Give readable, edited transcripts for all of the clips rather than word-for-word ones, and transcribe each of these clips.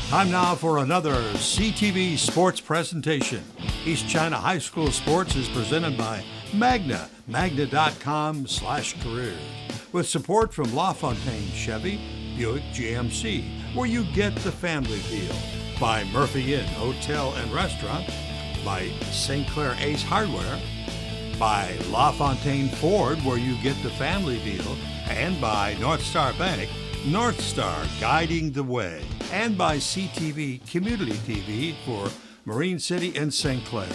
Time now for another CTV sports presentation. East China High School Sports is presented by Magna, magna.com/careers, with support from LaFontaine Chevy, Buick GMC, where you get the family deal, by Murphy Inn Hotel and Restaurant, by St. Clair Ace Hardware, by LaFontaine Ford, where you get the family deal, and by North Star Bank, North Star guiding the way, and by CTV Community TV for Marine City and St. Clair.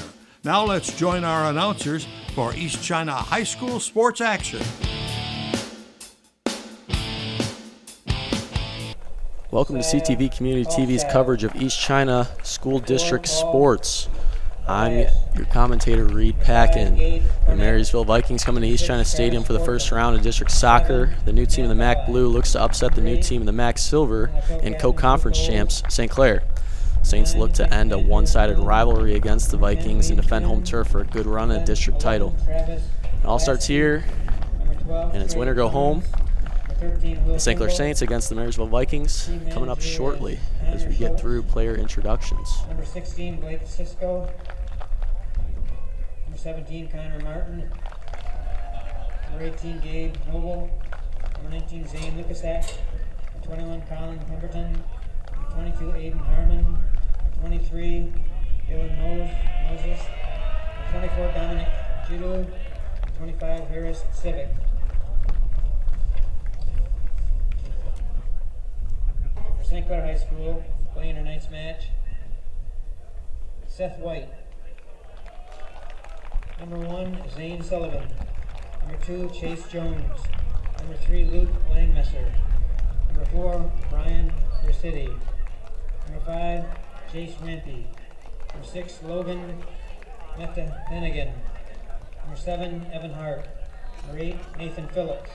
Now let's join our announcers for East China High School sports action. Welcome to CTV Community TV's coverage of East China School District sports. I'm your commentator, Reed Packin. The Marysville Vikings coming to East China Stadium for the first round of district soccer. The new team in the MAC Blue looks to upset the new team in the MAC Silver and co-conference champs, St. Clair. Saints look to end a one-sided rivalry against the Vikings and defend home turf for a good run at a district title. It all starts here, and it's win or go home. The St. Clair Saints against the Marysville Vikings coming up shortly as we get through player introductions. Number 16, Blake Cisco. Number 17, Connor Martin. Number 18, Gabe Noble. Number 19, Zane Lucasak. Number 21, Colin Pemberton. Number 22, Aiden Harmon. Number 23, Dylan Moses. Number 24, Dominic Judo. Number 25, Harris Civic. St. Clair High School playing our night's match. Seth White. Number 1, Zane Sullivan. Number 2, Chase Jones. Number 3, Luke Langmesser. Number 4, Brian Versity. Number 5, Chase Rampy. Number 6, Logan Meta Hennigan. Number 7, Evan Hart. Number 8, Nathan Phillips.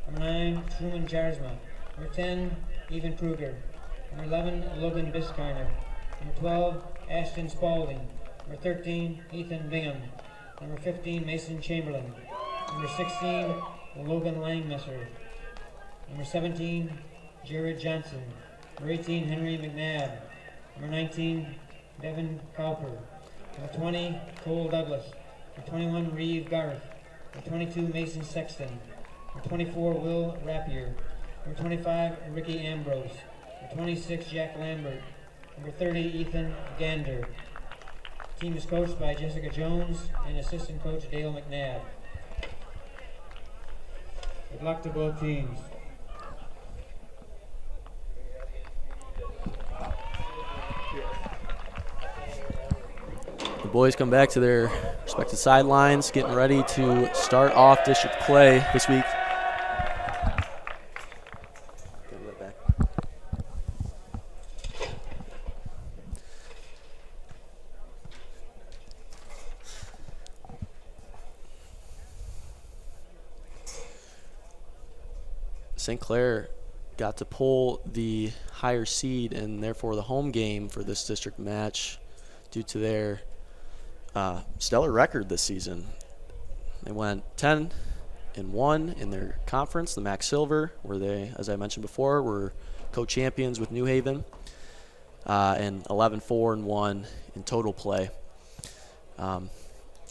Number 9, Truman Jarsma. Number 10, Ethan Kruger. Number 11, Logan Biscarner. Number 12, Ashton Spaulding. Number 13, Ethan Bingham. Number 15, Mason Chamberlain. Number 16, Logan Langmesser. Number 17, Jared Johnson. Number 18, Henry McNabb. Number 19, Devin Cowper. Number 20, Cole Douglas. Number 21, Reeve Garth. Number 22, Mason Sexton. Number 24, Will Rapier. Number 25, Ricky Ambrose. Number 26, Jack Lambert. Number 30, Ethan Gander. The team is coached by Jessica Jones and assistant coach Dale McNabb. Good luck to both teams. The boys come back to their respective sidelines, getting ready to start off district play this week. St. Clair got to pull the higher seed and therefore the home game for this district match due to their stellar record this season. They went 10-1 in their conference, the MAC Silver, where they, as I mentioned before, were co-champions with New Haven, and 11-4-1 in total play.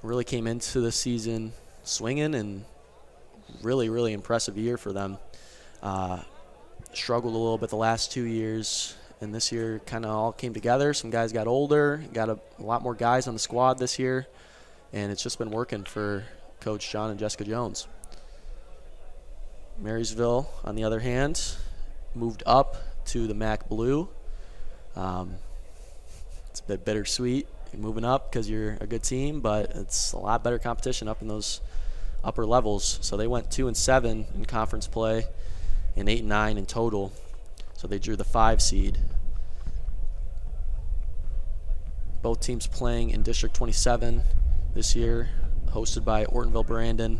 Really came into the season swinging, and really impressive year for them. Struggled a little bit the last 2 years, and this year kind of all came together. Some guys got older, got a lot more guys on the squad this year, and it's just been working for Coach John and Jessica Jones. Marysville, on the other hand, moved up to the MAC Blue. It's a bit bittersweet moving up because you're a good team, but it's a lot better competition up in those upper levels. So they went 2-7 in conference play and 8-9 in total. So they drew the 5 seed. Both teams playing in District 27 this year, hosted by Ortonville Brandon.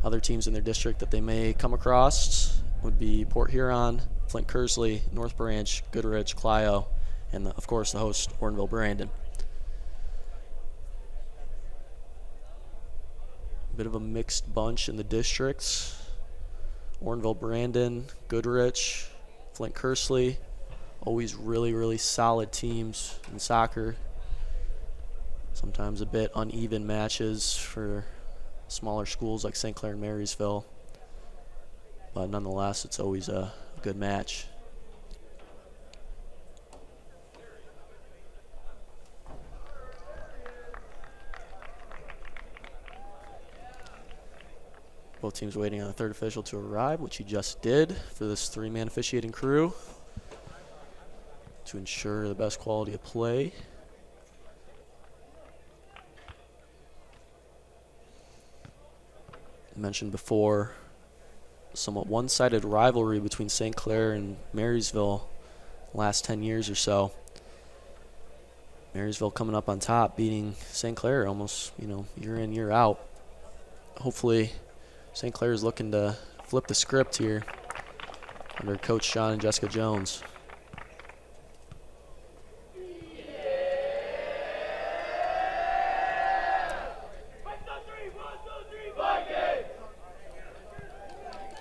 Other teams in their district that they may come across would be Port Huron, Flint Kearsley, North Branch, Goodrich, Clio, and of course the host, Ortonville Brandon. Bit of a mixed bunch in the districts. Ortonville Brandon, Goodrich, Flint Kearsley, Always really, really solid teams in soccer. Sometimes a bit uneven matches for smaller schools like St. Clair and Marysville. But nonetheless, it's always a good match. Both teams waiting on the third official to arrive, which he just did for this three-man officiating crew to ensure the best quality of play. I mentioned before, somewhat one-sided rivalry between St. Clair and Marysville the last 10 years or so. Marysville coming up on top, beating St. Clair almost, year in, year out. Hopefully, St. Clair is looking to flip the script here under Coach Sean and Jessica Jones.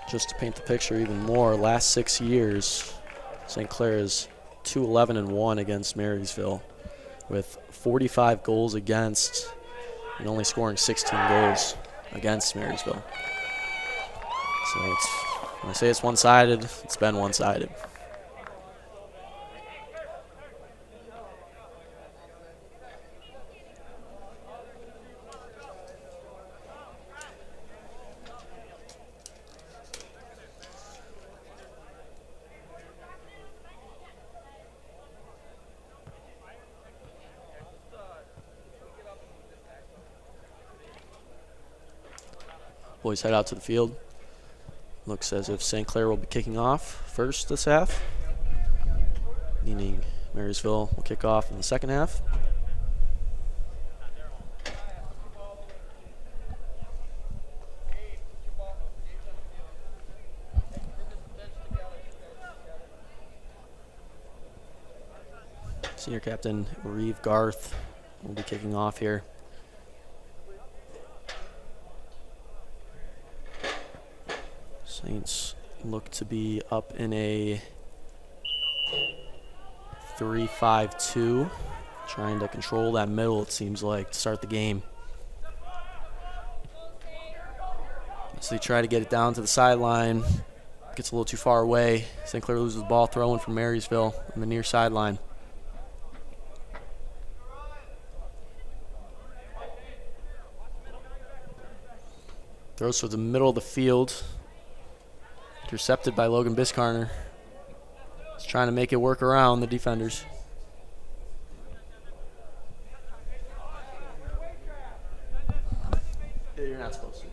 Just to paint the picture even more, last 6 years, St. Clair is 2-11-1 against Marysville with 45 goals against and only scoring 16 goals against Marysville. So when I say it's one-sided, it's been one-sided. Boys head out to the field. Looks as if St. Clair will be kicking off first this half, meaning Marysville will kick off in the second half. Senior captain Reeve Garth will be kicking off here. Saints look to be up in a 3-5-2, trying to control that middle, it seems like, to start the game. So they try to get it down to the sideline. Gets a little too far away. St. Clair loses the ball throwing from Marysville on the near sideline. Throws to the middle of the field. Intercepted by Logan Biscarner. He's trying to make it work around the defenders. Yeah, you're not supposed to.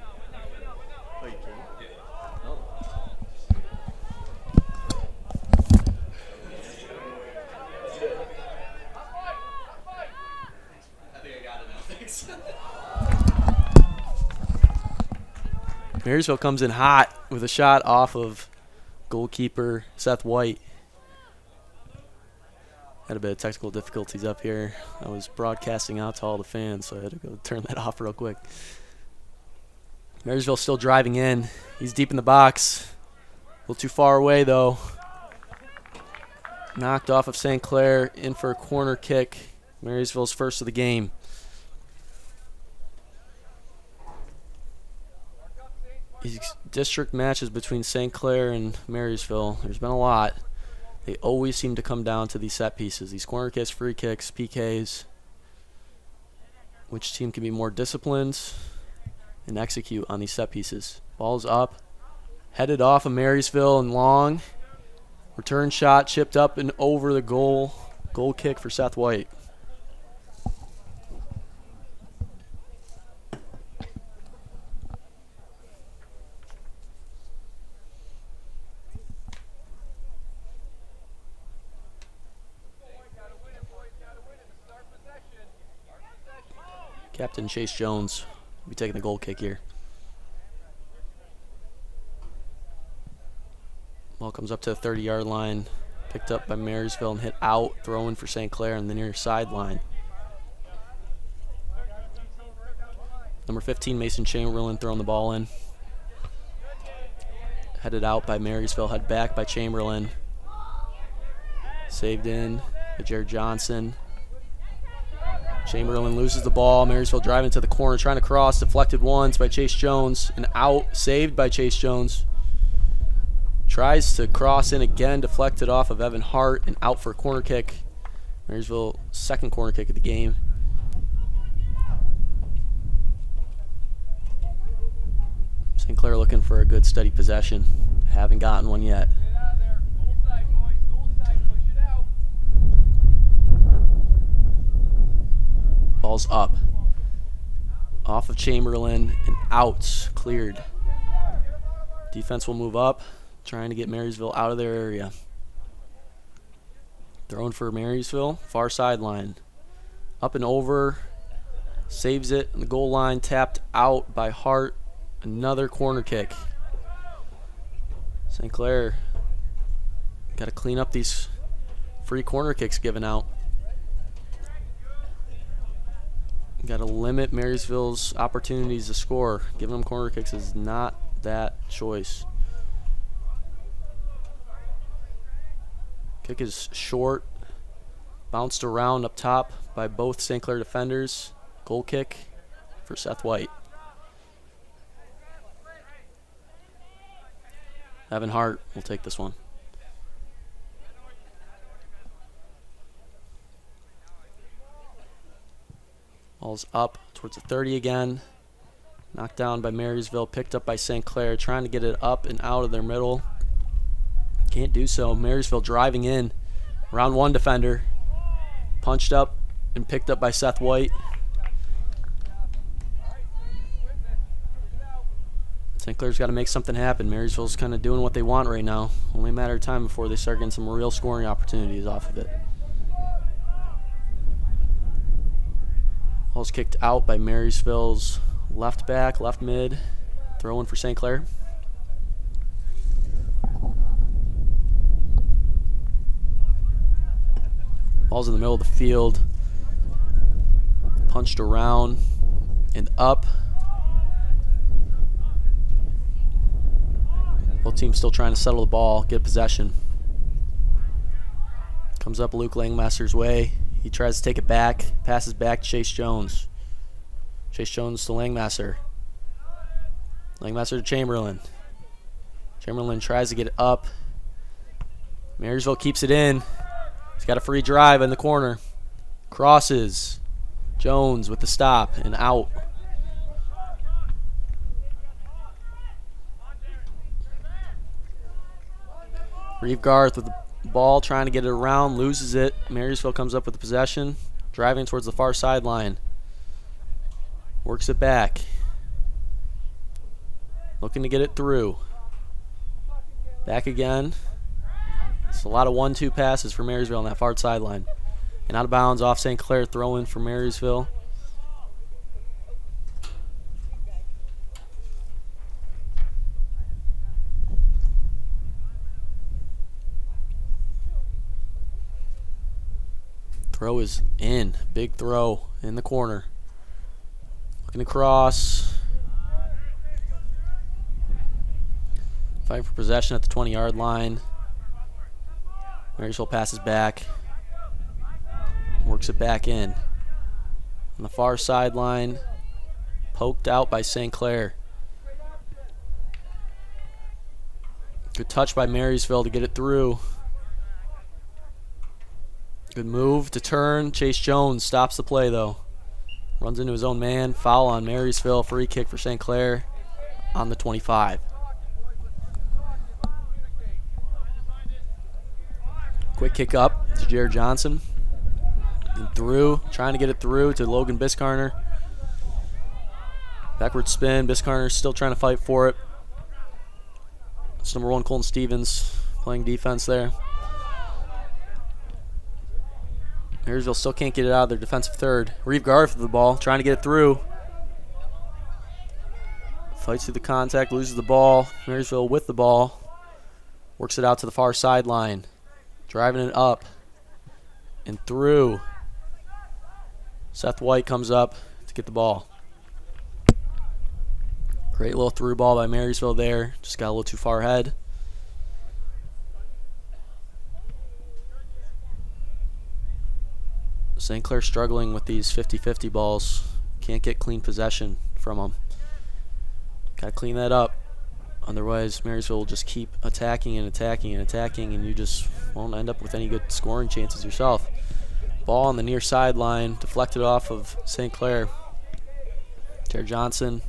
Oh, you can? Yeah. No. I think I got it now. Thanks. Marysville comes in hot with a shot off of goalkeeper Seth White. Had a bit of technical difficulties up here. I was broadcasting out to all the fans, so I had to go turn that off real quick. Marysville still driving in. He's deep in the box. A little too far away, though. Knocked off of St. Clair, in for a corner kick. Marysville's first of the game. These district matches between St. Clair and Marysville, there's been a lot. They always seem to come down to these set pieces, these corner kicks, free kicks, PKs. Which team can be more disciplined and execute on these set pieces? Ball's up, headed off of Marysville and long. Return shot chipped up and over the goal. Goal kick for Seth White. Captain Chase Jones will be taking the goal kick here. Ball comes up to the 30-yard line. Picked up by Marysville and hit out. Throwing for St. Clair on the near sideline. Number 15, Mason Chamberlain, throwing the ball in. Headed out by Marysville. Head back by Chamberlain. Saved in by Jared Johnson. Chamberlain loses the ball. Marysville driving to the corner, trying to cross. Deflected once by Chase Jones. And out, saved by Chase Jones. Tries to cross in again, deflected off of Evan Hart, and out for a corner kick. Marysville, second corner kick of the game. St. Clair looking for a good steady possession. Haven't gotten one yet. Ball's up. Off of Chamberlain and out. Cleared. Defense will move up, trying to get Marysville out of their area. Throwing for Marysville, far sideline. Up and over. Saves it on the goal line. Tapped out by Hart. Another corner kick. St. Clair got to clean up these free corner kicks given out. Got to limit Marysville's opportunities to score. Giving them corner kicks is not that choice. Kick is short. Bounced around up top by both St. Clair defenders. Goal kick for Seth White. Evan Hart will take this one. Ball's up towards the 30 again. Knocked down by Marysville, picked up by St. Clair, trying to get it up and out of their middle. Can't do so. Marysville driving in. Round one defender. Punched up and picked up by Seth White. St. Clair's got to make something happen. Marysville's kind of doing what they want right now. Only a matter of time before they start getting some real scoring opportunities off of it. Ball's kicked out by Marysville's left back, left mid. Throwing for St. Clair. Ball's in the middle of the field. Punched around and up. Both teams still trying to settle the ball, get possession. Comes up Luke Langmaster's way. He tries to take it back, passes back to Chase Jones. Chase Jones to Langmaster. Langmaster to Chamberlain. Chamberlain tries to get it up. Marysville keeps it in. He's got a free drive in the corner. Crosses. Jones with the stop and out. Reeve Garth with the ball, trying to get it around, loses it. Marysville comes up with the possession, driving towards the far sideline. Works it back. Looking to get it through. Back again. It's a lot of 1-2 passes for Marysville on that far sideline. And out of bounds off St. Clair, throw in for Marysville. Throw is in. Big throw in the corner. Looking to cross. Fighting for possession at the 20-yard line. Marysville passes back. Works it back in. On the far sideline. Poked out by St. Clair. Good touch by Marysville to get it through. Good move to turn. Chase Jones stops the play, though. Runs into his own man. Foul on Marysville. Free kick for St. Clair on the 25. Quick kick up to Jared Johnson. And through. Trying to get it through to Logan Biscarner. Backward spin. Biscarner still trying to fight for it. It's number 1, Colton Stevens, playing defense there. Marysville still can't get it out of their defensive third. Reeve Garth with the ball, trying to get it through. Fights through the contact, loses the ball. Marysville with the ball. Works it out to the far sideline. Driving it up and through. Seth White comes up to get the ball. Great little through ball by Marysville there. Just got a little too far ahead. St. Clair struggling with these 50-50 balls. Can't get clean possession from them. Got to clean that up. Otherwise, Marysville will just keep attacking and attacking and attacking, and you just won't end up with any good scoring chances yourself. Ball on the near sideline, deflected off of St. Clair. Jared Johnson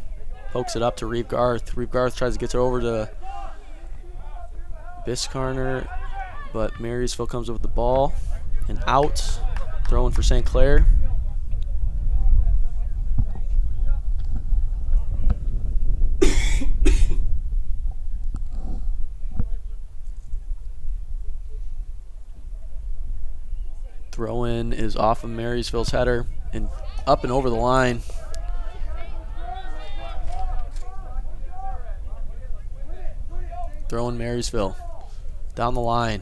pokes it up to Reeve Garth. Reeve Garth tries to get it over to Biscarner, but Marysville comes up with the ball and out. Throwing for St. Clair. Throw-in is off of Marysville's header and up and over the line. Throw-in Marysville. Down the line.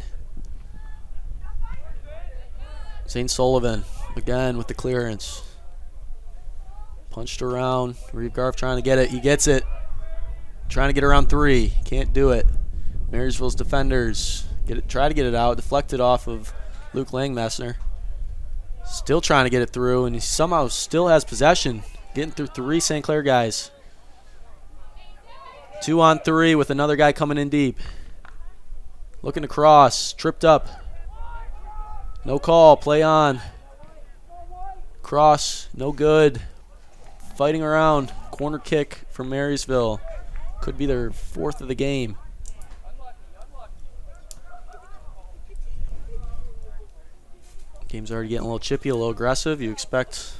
St. Sullivan again with the clearance. Punched around. Reeve Garth trying to get it. He gets it. Trying to get around 3. Can't do it. Marysville's defenders try to get it out. Deflected off of Luke Langmessner. Still trying to get it through, and he somehow still has possession. Getting through 3 St. Clair guys. 2 on 3 with another guy coming in deep. Looking to cross. Tripped up. No call. Play on. Cross. No good. Fighting around. Corner kick from Marysville. Could be their 4th of the game. Game's already getting a little chippy, a little aggressive. You expect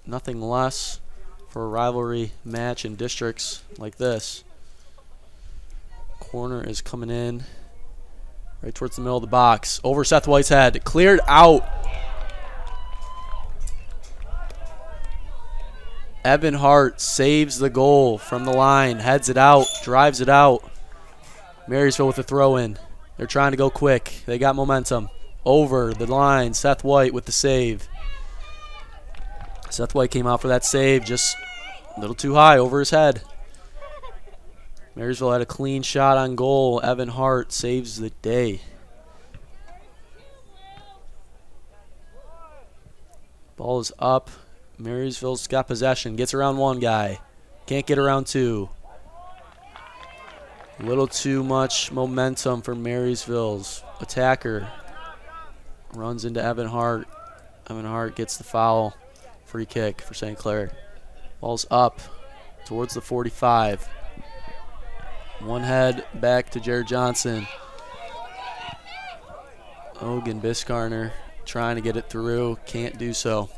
nothing less for a rivalry match in districts like this. Corner is coming in right towards the middle of the box. Over Seth White's head. Cleared out. Evan Hart saves the goal from the line. Heads it out. Drives it out. Marysville with the throw-in. They're trying to go quick. They got momentum. Over the line. Seth White with the save. Seth White came out for that save. Just a little too high over his head. Marysville had a clean shot on goal. Evan Hart saves the day. Ball is up. Marysville's got possession. Gets around 1 guy. Can't get around 2. A little too much momentum for Marysville's attacker. Runs into Evan Hart. Evan Hart gets the foul. Free kick for St. Clair. Ball's up towards the 45. One head back to Jared Johnson. Hogan Biscarner trying to get it through. Can't do so.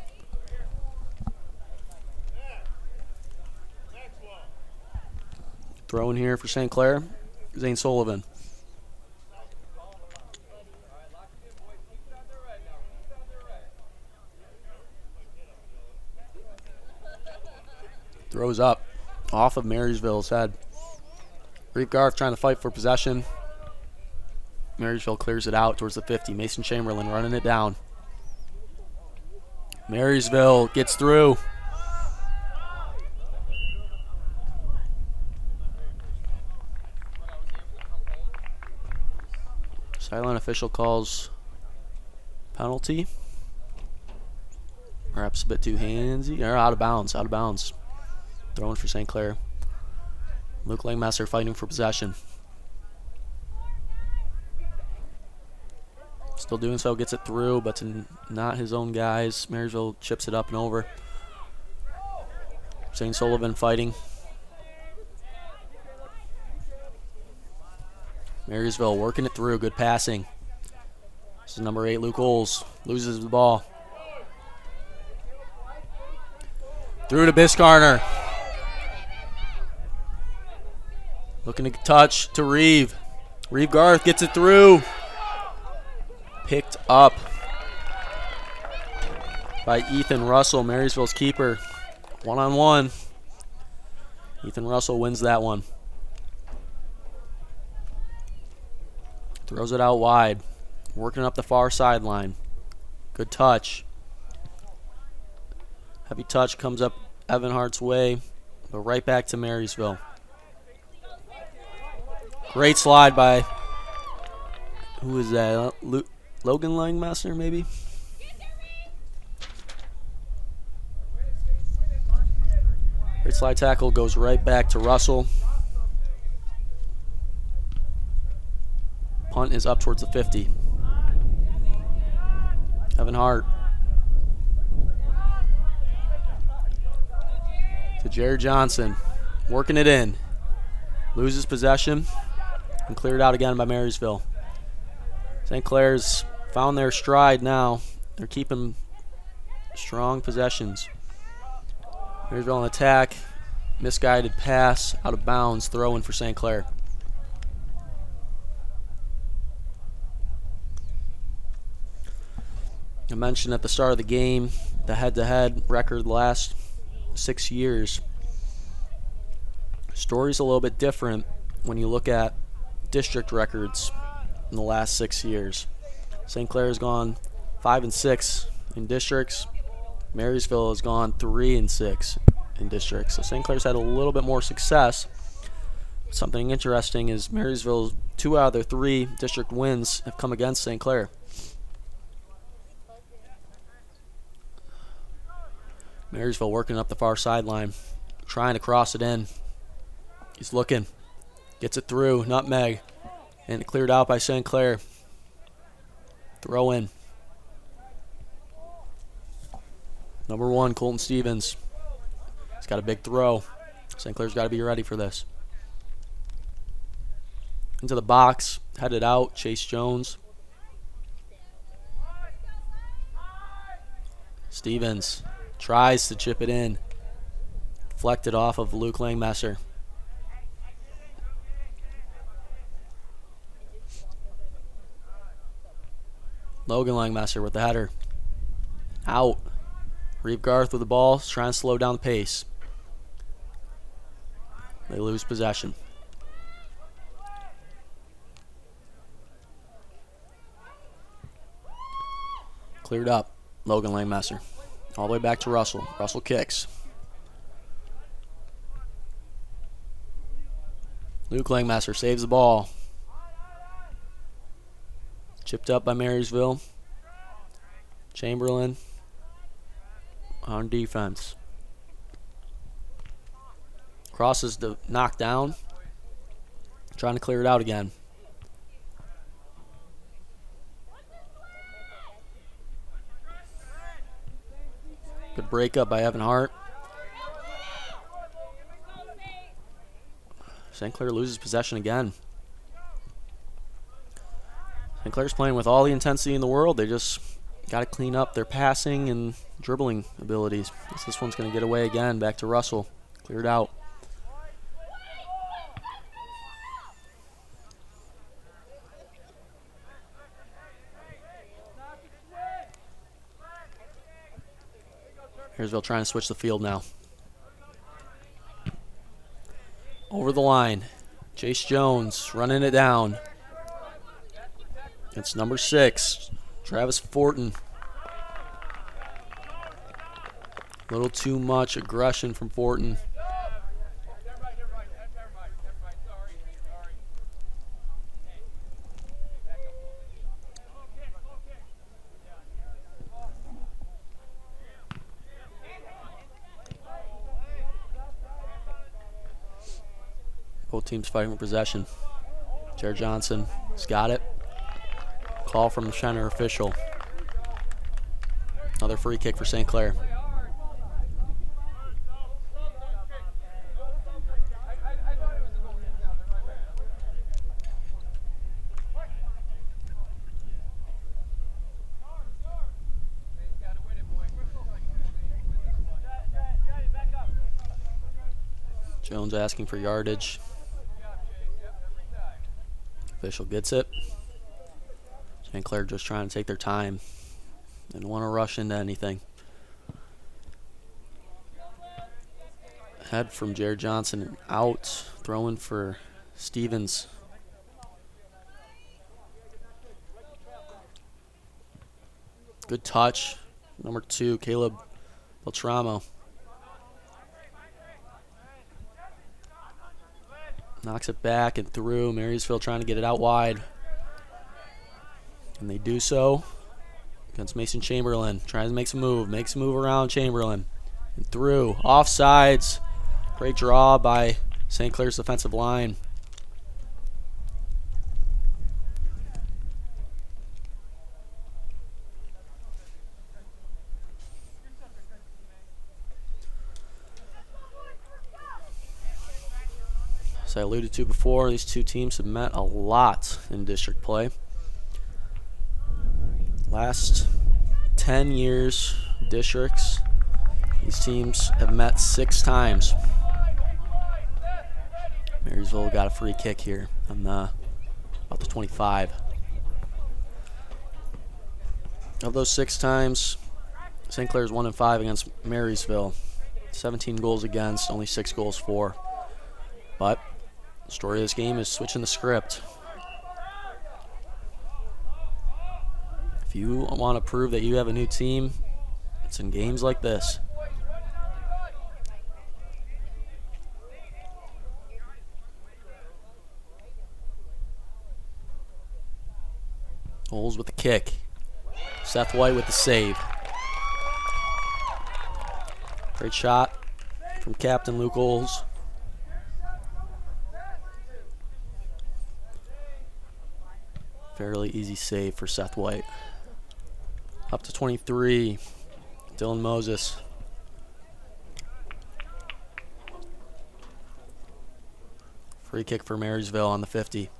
Throw in here for St. Clair. Zane Sullivan. Throws up off of Marysville's head. Reeve Garth trying to fight for possession. Marysville clears it out towards the 50. Mason Chamberlain running it down. Marysville gets through. Silent official calls penalty. Perhaps a bit too handsy. Or out of bounds. Out of bounds. Throwing for St. Clair. Luke Langmaster fighting for possession. Still doing so, gets it through, but to not his own guys. Marysville chips it up and over. St. Sullivan fighting. Marysville working it through, good passing. This is number 8, Luke Oles. Loses the ball. Through to Biscarner. Looking to touch to Reeve. Reeve Garth gets it through. Picked up by Ethan Russell, Marysville's keeper. 1-on-1. Ethan Russell wins that one. Throws it out wide. Working up the far sideline. Good touch. Heavy touch comes up Evan Hart's way, but right back to Marysville. Great slide by, who is that? Logan Langmaster, maybe? slide tackle goes right back to Russell. Punt is up towards the 50. Evan Hart to Jared Johnson, working it in. Loses possession and cleared out again by Marysville. St. Clair's found their stride now. They're keeping strong possessions. Marysville on attack. Misguided pass, out of bounds, throw in for St. Clair. I mentioned at the start of the game the head-to-head record the last 6 years. Story's a little bit different when you look at district records in the last 6 years. St. Clair has gone 5-6 in districts. Marysville has gone 3-6 in districts. So St. Clair's had a little bit more success. Something interesting is Marysville's 2 out of their 3 district wins have come against St. Clair. Marysville working up the far sideline, trying to cross it in. He's looking, gets it through, nutmeg, and cleared out by St. Clair. Throw in. Number 1, Colton Stevens. He's got a big throw. St. Clair's got to be ready for this. Into the box, headed out, Chase Jones. Stevens tries to chip it in. Deflected off of Luke Langmesser. Logan Langmesser with the header. Out. Reeve Garth with the ball, trying to slow down the pace. They lose possession. Cleared up. Logan Langmesser. All the way back to Russell. Russell kicks. Luke Langmesser saves the ball. Chipped up by Marysville. Chamberlain on defense. Crosses to knock down. Trying to clear it out again. Good breakup by Evan Hart. St. Clair loses possession again. St. Clair's playing with all the intensity in the world. They just got to clean up their passing and dribbling abilities. This one's going to get away again. Back to Russell. Cleared out. Marysville trying to switch the field now. Over the line. Chase Jones running it down. It's number 6, Travis Fortin. A little too much aggression from Fortin. Both teams fighting for possession. Jared Johnson has got it. Call from the center official. Another free kick for St. Clair. Jones asking for yardage. Official gets it. St. Clair just trying to take their time. Didn't want to rush into anything. Head from Jared Johnson and out. Throwing for Stevens. Good touch. Number 2, Caleb Beltramo. Knocks it back and through. Marysville trying to get it out wide. And they do so against Mason Chamberlain. Tries to make some move. Makes a move around Chamberlain. And through. Offsides. Great draw by St. Clair's defensive line. As I alluded to before, these two teams have met a lot in district play. Last 10 years, districts, these teams have met 6 times. Marysville got a free kick here on about the 25. Of those 6 times, St. Clair's 1-5 against Marysville. 17 goals against, only 6 goals for. But the story of this game is switching the script. If you want to prove that you have a new team, it's in games like this. Holes with the kick. Seth White with the save. Great shot from Captain Luke Oles. Fairly easy save for Seth White. Up to 23, Dylan Moses. Free kick for Marysville on the 50.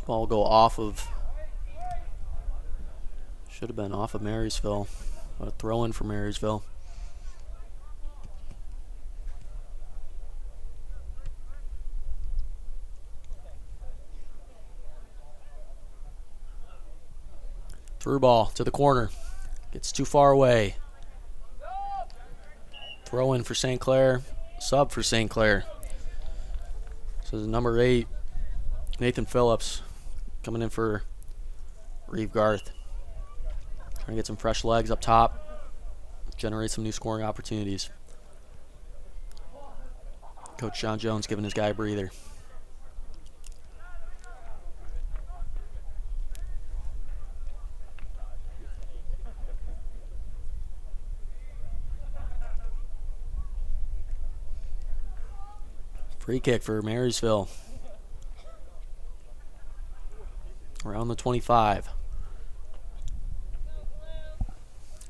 Ball go off of, should have been off of Marysville, but a throw in for Marysville. Through ball to the corner, gets too far away. Throw in for St. Clair, sub for St. Clair. So this is number 8, Nathan Phillips. Coming in for Reeve Garth. Trying to get some fresh legs up top. Generate some new scoring opportunities. Coach John Jones giving his guy a breather. Free kick for Marysville. Around the 25.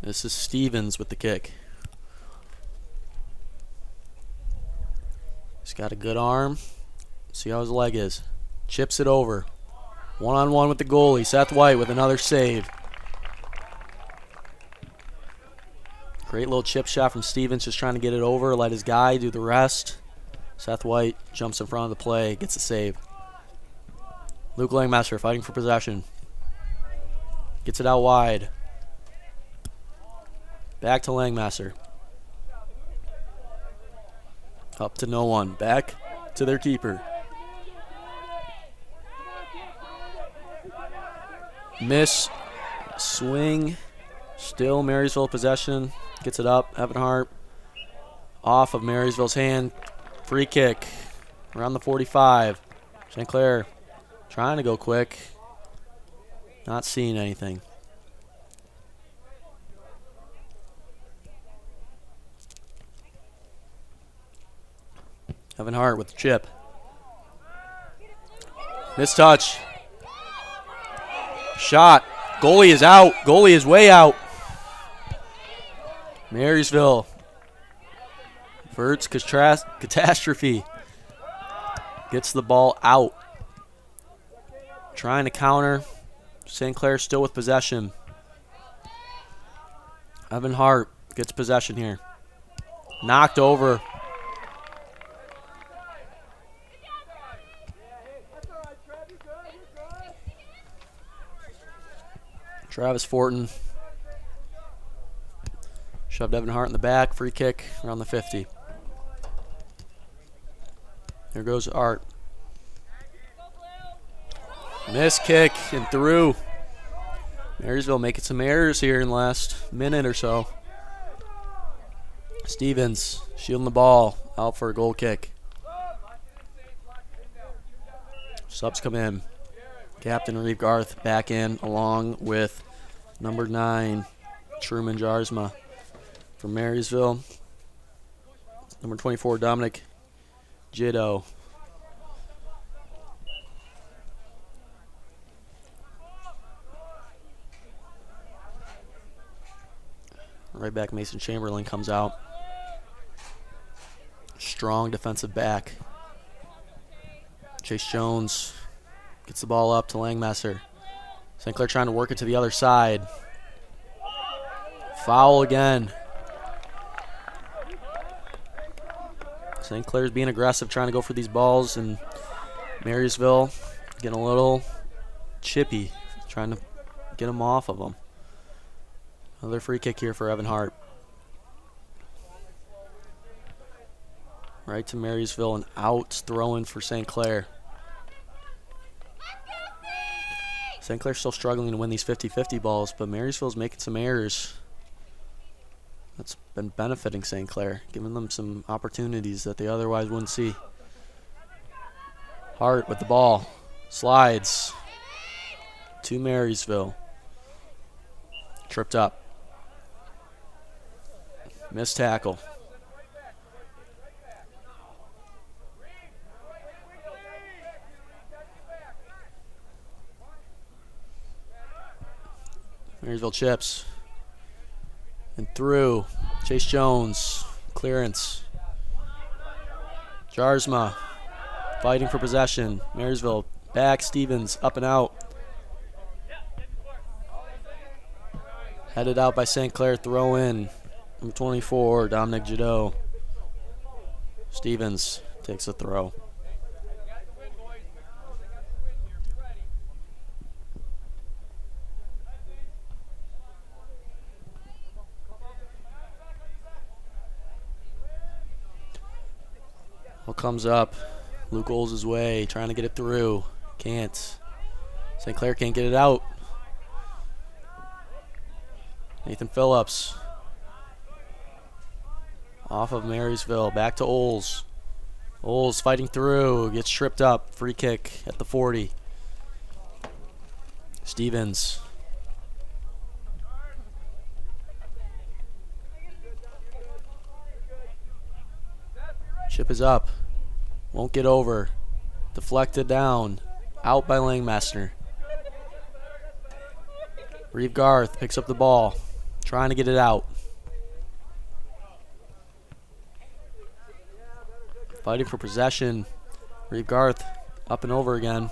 This is Stevens with the kick. He's got a good arm. See how his leg is. Chips it over. One-on-one with the goalie. Seth White with another save. Great little chip shot from Stevens, just trying to get it over, let his guy do the rest. Seth White jumps in front of the play, gets a save. Luke Langmaster fighting for possession. Gets it out wide. Back to Langmaster. Up to no one. Back to their keeper. Miss. Swing. Still Marysville possession. Gets it up. Evan Hart. Off of Marysville's hand. Free kick. Around the 45. St. Clair trying to go quick. Not seeing anything. Evan Hart with the chip. Missed touch. Shot. Goalie is out. Goalie is way out. Marysville. Verts catastrophe. Gets the ball out. Trying to counter. St. Clair still with possession. Evan Hart gets possession here. Knocked over. Travis Fortin shoved Evan Hart in the back. Free kick around the 50. There goes Art. Missed kick and through. Marysville making some errors here in the last minute or so. Stevens shielding the ball out for a goal kick. Subs come in. Captain Reeve Garth back in along with number 9, Truman Jarsma. From Marysville, number 24, Dominic Jiddo. Right back, Mason Chamberlain comes out. Strong defensive back. Chase Jones gets the ball up to Langmesser. St. Clair trying to work it to the other side. Foul again. St. Clair's being aggressive, trying to go for these balls, and Marysville getting a little chippy, trying to get them off of them. Another free kick here for Evan Hart. Right to Marysville and out, throwing for St. Clair. St. Clair's still struggling to win these 50-50 balls, but Marysville's making some errors. That's been benefiting St. Clair, giving them some opportunities that they otherwise wouldn't see. Hart with the ball. Slides to Marysville. Tripped up. Missed tackle. Marysville chips. And through. Chase Jones. Clearance. Jarsma fighting for possession. Marysville back. Stevens up and out. Headed out by St. Clair. Throw in. Number 24, Dominic Jadot. Stevens takes a throw. Ball comes up. Luke Olds' way, trying to get it through. Can't. St. Clair can't get it out. Nathan Phillips. Off of Marysville. Back to Olds. Olds fighting through. Gets tripped up. Free kick at the 40. Stevens. Chip is up. Won't get over. Deflected down. Out by Langmaster. Reeve Garth picks up the ball. Trying to get it out. Fighting for possession. Reeve Garth up and over again.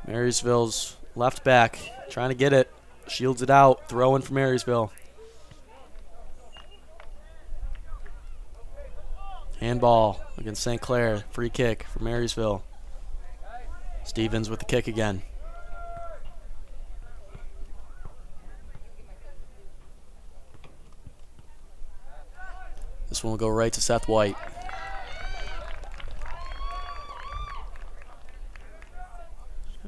Marysville's left back trying to get it. Shields it out. Throw in for Marysville. Handball against St. Clair. Free kick for Marysville. Stevens with the kick again. This one will go right to Seth White.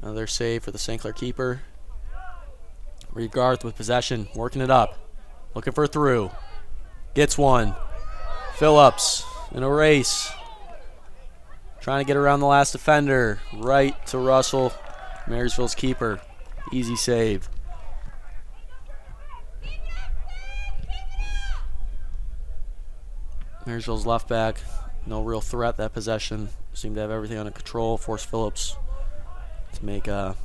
Another save for the St. Clair keeper. Reeve Garth with possession, working it up. Looking for a through. Gets one. Phillips in a race. Trying to get around the last defender. Right to Russell, Marysville's keeper. Easy save. Marysville's left back. No real threat that possession. Seemed to have everything under control. Forced Phillips to make not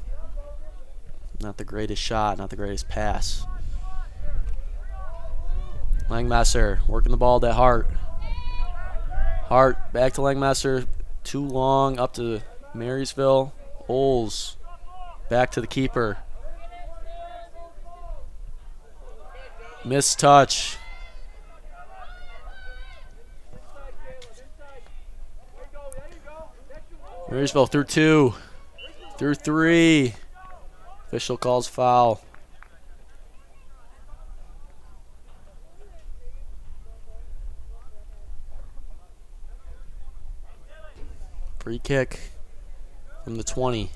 the greatest shot, not the greatest pass. Langmaster working the ball to Hart. Hart back to Langmaster. Too long up to Marysville. Oles back to the keeper. Missed touch. Marysville through 2. Through 3. Official calls foul. Free kick from the 20.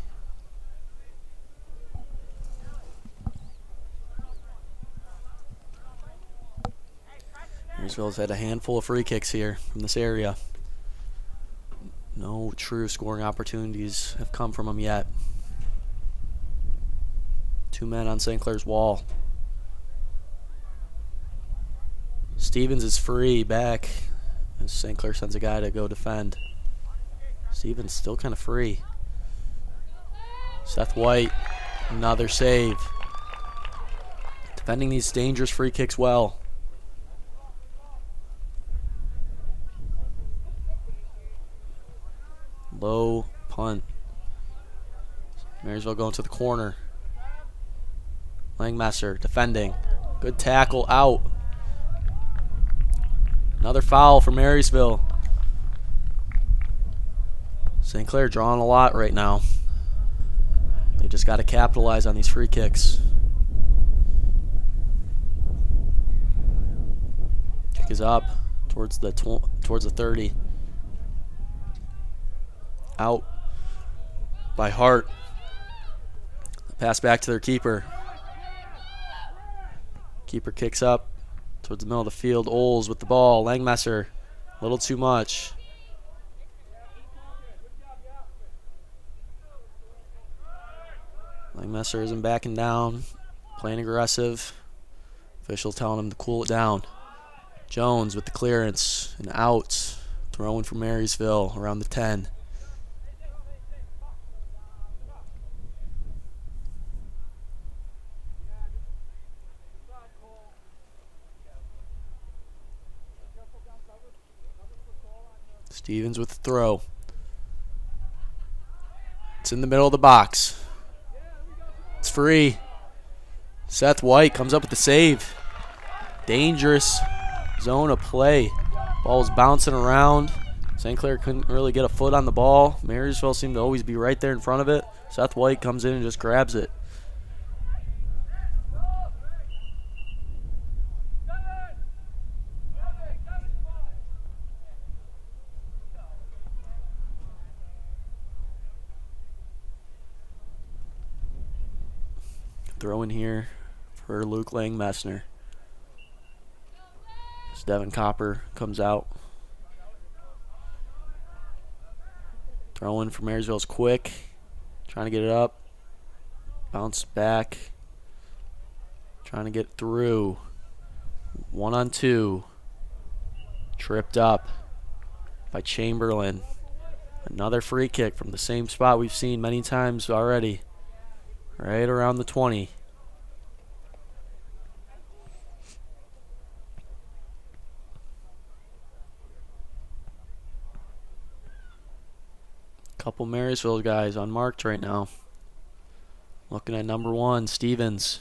Marysville's had a handful of free kicks here from this area. No true scoring opportunities have come from them yet. 2 men on St. Clair's wall. Stevens is free back as St. Clair sends a guy to go defend. Stevens still kind of free. Seth White, another save. Defending these dangerous free kicks well. Low punt. Marysville going to the corner. Langmesser defending. Good tackle out. Another foul for Marysville. St. Clair drawing a lot right now. They just got to capitalize on these free kicks. Kick is up towards the 30. Out by Hart. Pass back to their keeper. Keeper kicks up towards the middle of the field. Oles with the ball. Langmesser, a little too much. Langmesser isn't backing down, playing aggressive. Official telling him to cool it down. Jones with the clearance and out. Throwing for Marysville around the 10. Stevens with the throw. It's in the middle of the box. It's free. Seth White comes up with the save. Dangerous zone of play. Ball was bouncing around. St. Clair couldn't really get a foot on the ball. Marysville seemed to always be right there in front of it. Seth White comes in and just grabs it. Throw in here for Luke Langmessner. As Devin Copper comes out. Throw in for Marysville's quick. Trying to get it up. Bounce back. Trying to get through. 1-on-2. Tripped up by Chamberlain. Another free kick from the same spot we've seen many times already. Right around the 20. Couple Marysville guys unmarked right now. Looking at number 1, Stevens.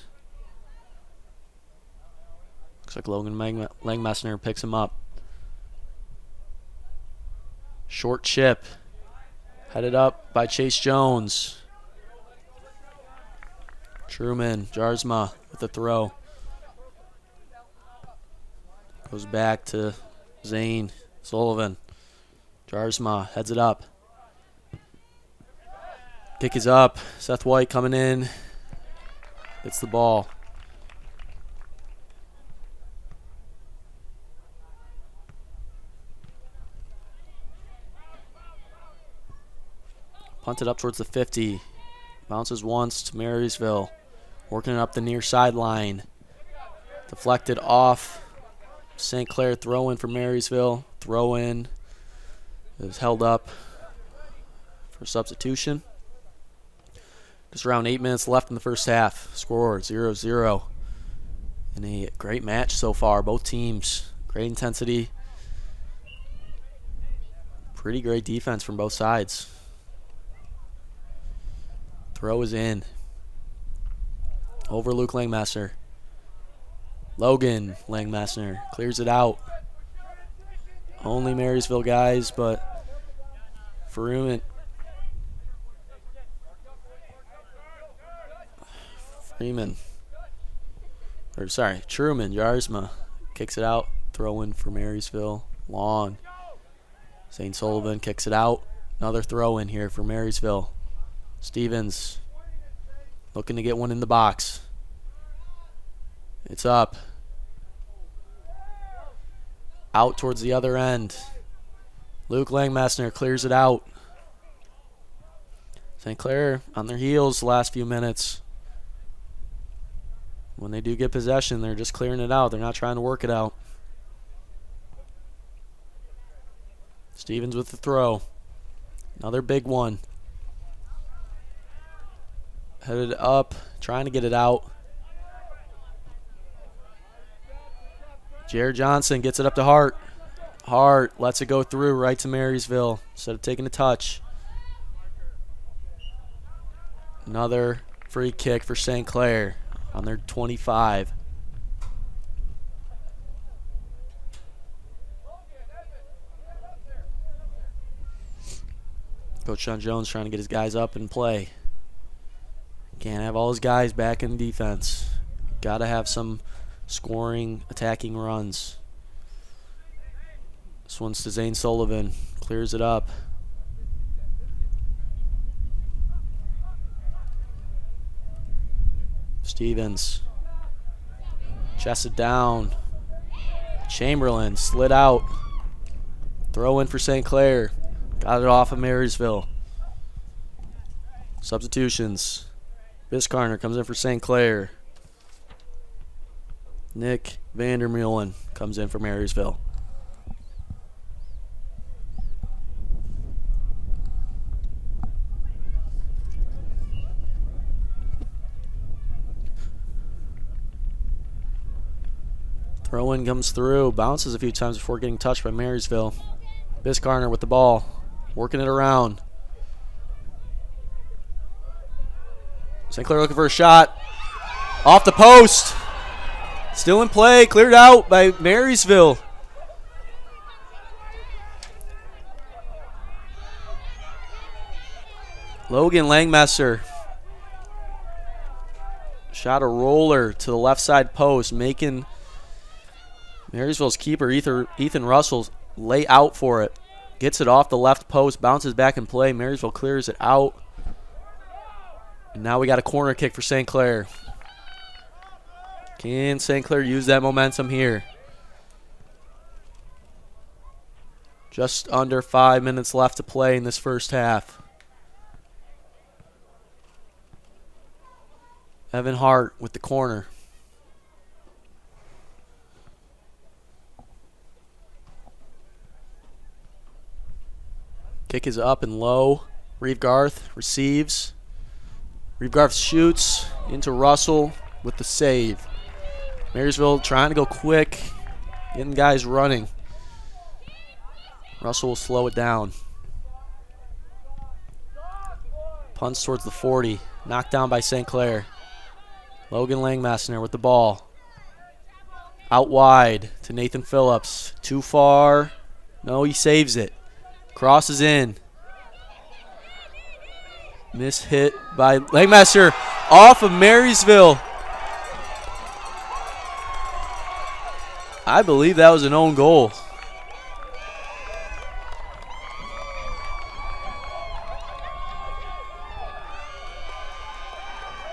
Looks like Logan Langmessner picks him up. Short chip. Headed up by Chase Jones. Truman, Jarsma with the throw. Goes back to Zane Sullivan. Jarsma heads it up. Kick is up. Seth White coming in. Gets the ball. Punted up towards the 50. Bounces once to Marysville. Working it up the near sideline. Deflected off. St. Clair throw in for Marysville. Throw in. It was held up for substitution. Just around 8 minutes left in the first half. Score 0-0. And a great match so far. Both teams. Great intensity. Pretty great defense from both sides. Throw is in. Over Luke Langmesser. Logan Langmessner clears it out. Only Marysville guys, but Truman. Jarsma kicks it out. Throw in for Marysville. Long. St. Sullivan kicks it out. Another throw in here for Marysville. Stevens looking to get one in the box. It's up. Out towards the other end. Luke Langmessner clears it out. St. Clair on their heels the last few minutes. When they do get possession, they're just clearing it out. They're not trying to work it out. Stevens with the throw. Another big one. Headed up, trying to get it out. Jared Johnson gets it up to Hart. Hart lets it go through right to Marysville instead of taking a touch. Another free kick for St. Clair on their 25. Coach Sean Jones trying to get his guys up and play. Can't have all his guys back in defense. Got to have some scoring, attacking runs. This one's to Zane Sullivan. Clears it up. Stevens. Chests it down. Chamberlain slid out. Throw in for St. Clair. Got it off of Marysville. Substitutions. Biscarner comes in for St. Clair. Nick Vandermeulen comes in for Marysville. Throw-in comes through. Bounces a few times before getting touched by Marysville. Biscarner with the ball. Working it around. St. Clair looking for a shot. Off the post. Still in play. Cleared out by Marysville. Logan Langmesser. Shot a roller to the left side post, making Marysville's keeper, Ethan Russell, lay out for it. Gets it off the left post, bounces back in play. Marysville clears it out. And now we got a corner kick for St. Clair. Can St. Clair use that momentum here? Just under 5 minutes left to play in this first half. Evan Hart with the corner. Kick is up and low. Reeve Garth receives. Reeve Garth shoots into Russell with the save. Marysville trying to go quick, getting guys running. Russell will slow it down. Punts towards the 40. Knocked down by St. Clair. Logan Langmessner with the ball. Out wide to Nathan Phillips. Too far. No, he saves it. Crosses in. Miss hit by Langmesser off of Marysville. I believe that was an own goal.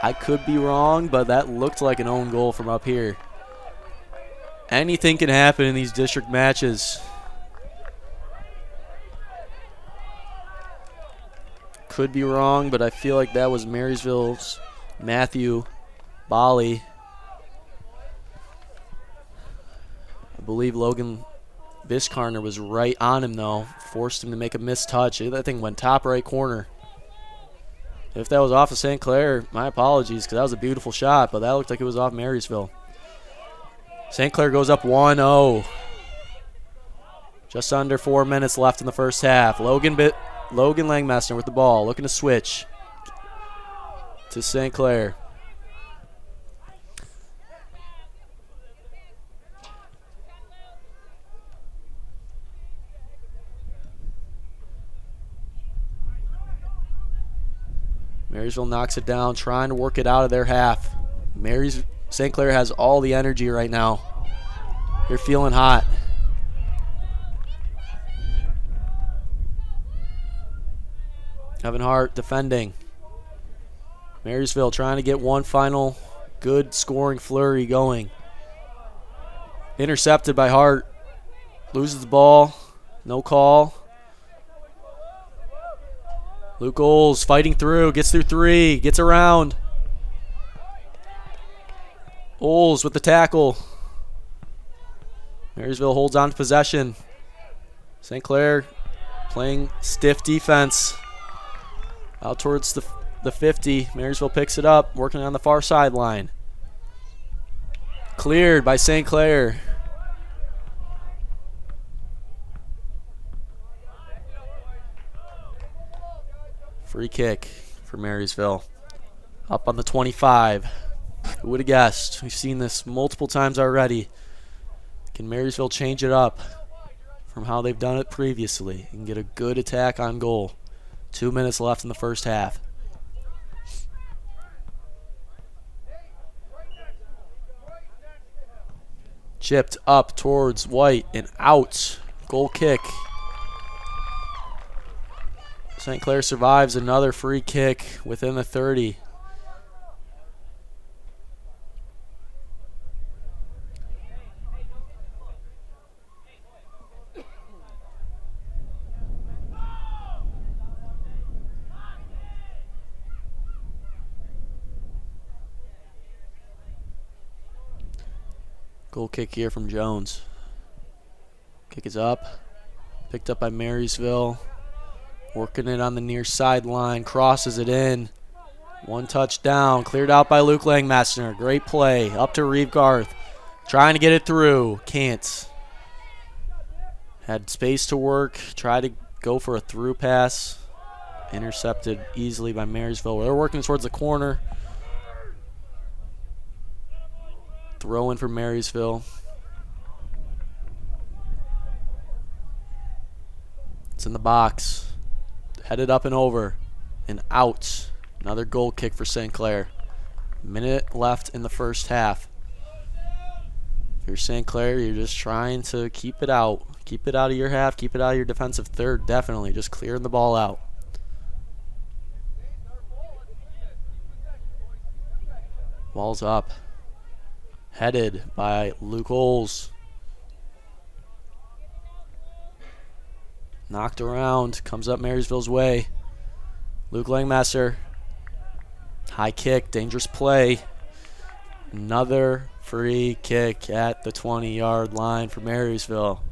I could be wrong, but that looked like an own goal from up here. Anything can happen in these district matches. Could be wrong, but I feel like that was Marysville's Matthew Bali. I believe Logan Biscarner was right on him, though. Forced him to make a missed touch. That thing went top right corner. If that was off of St. Clair, my apologies, because that was a beautiful shot, but that looked like it was off Marysville. St. Clair goes up 1-0. Just under 4 minutes left in the first half. Logan Langmessner with the ball, looking to switch to St. Clair. Marysville knocks it down, trying to work it out of their half. St. Clair has all the energy right now. They're feeling hot. Evan Hart defending. Marysville trying to get one final good scoring flurry going. Intercepted by Hart. Loses the ball. No call. Luke Oles fighting through. Gets through 3. Gets around. Oles with the tackle. Marysville holds on to possession. St. Clair playing stiff defense. Out towards the 50. Marysville picks it up, working on the far sideline. Cleared by St. Clair. Free kick for Marysville. Up on the 25. Who would have guessed? We've seen this multiple times already. Can Marysville change it up from how they've done it previously and get a good attack on goal? 2 minutes left in the first half. Chipped up towards White and out. Goal kick. St. Clair survives another free kick within the 30. Goal kick here from Jones. Kick is up. Picked up by Marysville. Working it on the near sideline. Crosses it in. One touchdown. Cleared out by Luke Langmaster. Great play. Up to Reeve Garth. Trying to get it through. Can't. Had space to work. Tried to go for a through pass. Intercepted easily by Marysville. They're working towards the corner. Throw in for Marysville. It's in the box. Headed up and over. And out. Another goal kick for St. Clair. Minute left in the first half. If you're St. Clair, you're just trying to keep it out. Keep it out of your half. Keep it out of your defensive third. Definitely. Just clearing the ball out. Ball's up. Headed by Luke Oles. Knocked around. Comes up Marysville's way. Luke Langmaster. High kick. Dangerous play. Another free kick at the 20-yard line for Marysville.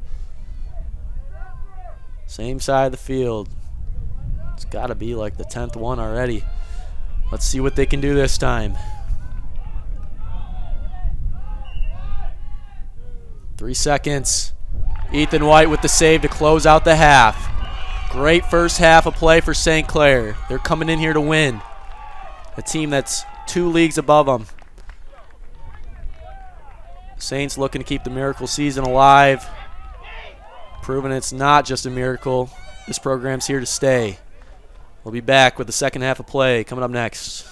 Same side of the field. It's got to be like the 10th one already. Let's see what they can do this time. 3 seconds. Ethan White with the save to close out the half. Great first half of play for St. Clair. They're coming in here to win. A team that's 2 leagues above them. Saints looking to keep the miracle season alive. Proving it's not just a miracle. This program's here to stay. We'll be back with the second half of play coming up next.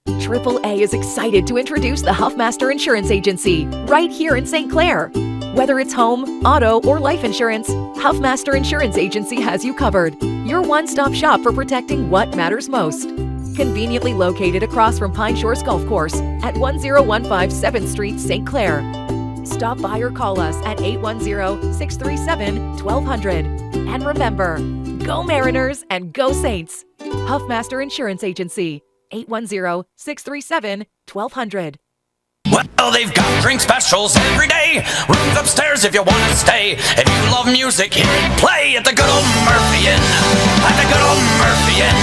AAA is excited to introduce the Huffmaster Insurance Agency right here in St. Clair. Whether it's home, auto, or life insurance, Huffmaster Insurance Agency has you covered. Your one-stop shop for protecting what matters most. Conveniently located across from Pine Shores Golf Course at 1015 7th Street, St. Clair. Stop by or call us at 810-637-1200. And remember, go Mariners and go Saints. Huffmaster Insurance Agency. 810-637-1200. Well, they've got drink specials every day. Rooms upstairs if you want to stay. If you love music, hear it play at the good old Murphy Inn. At the good old Murphy Inn.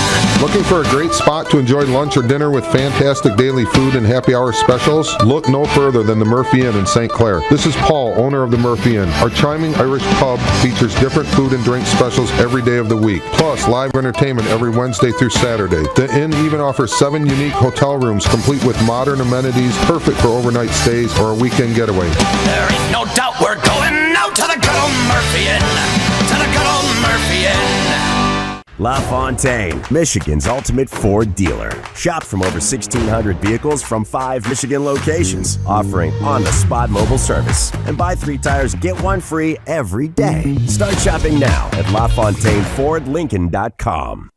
Looking for a great spot to enjoy lunch or dinner with fantastic daily food and happy hour specials? Look no further than the Murphy Inn in St. Clair. This is Paul, owner of the Murphy Inn. Our charming Irish pub features different food and drink specials every day of the week, plus live entertainment every Wednesday through Saturday. The inn even offers 7 unique hotel rooms complete with modern amenities, perfect for overnight stays or a weekend getaway. There ain't no doubt we're going out to the good old Murphy Inn. To the good old Murphy Inn. La Fontaine, Michigan's ultimate Ford dealer. Shop from over 1,600 vehicles from 5 Michigan locations, offering on-the-spot mobile service. And buy 3 tires, get 1 free every day. Start shopping now at LaFontaineFordLincoln.com.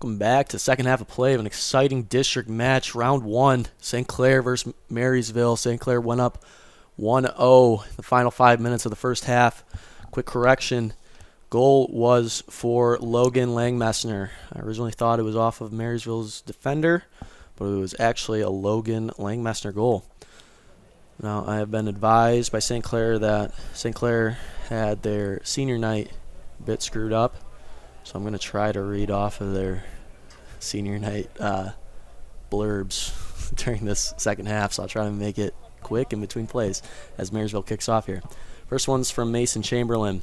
Welcome back to the second half of play of an exciting district match. Round 1, St. Clair versus Marysville. St. Clair went up 1-0 the final 5 minutes of the first half. Quick correction, goal was for Logan Langmessner. I originally thought it was off of Marysville's defender, but it was actually a Logan Langmessner goal. Now, I have been advised by St. Clair that St. Clair had their senior night a bit screwed up, so I'm going to try to read off of their senior night blurbs during this second half, so I'll try to make it quick in between plays as Marysville kicks off here. First one's from Mason Chamberlain.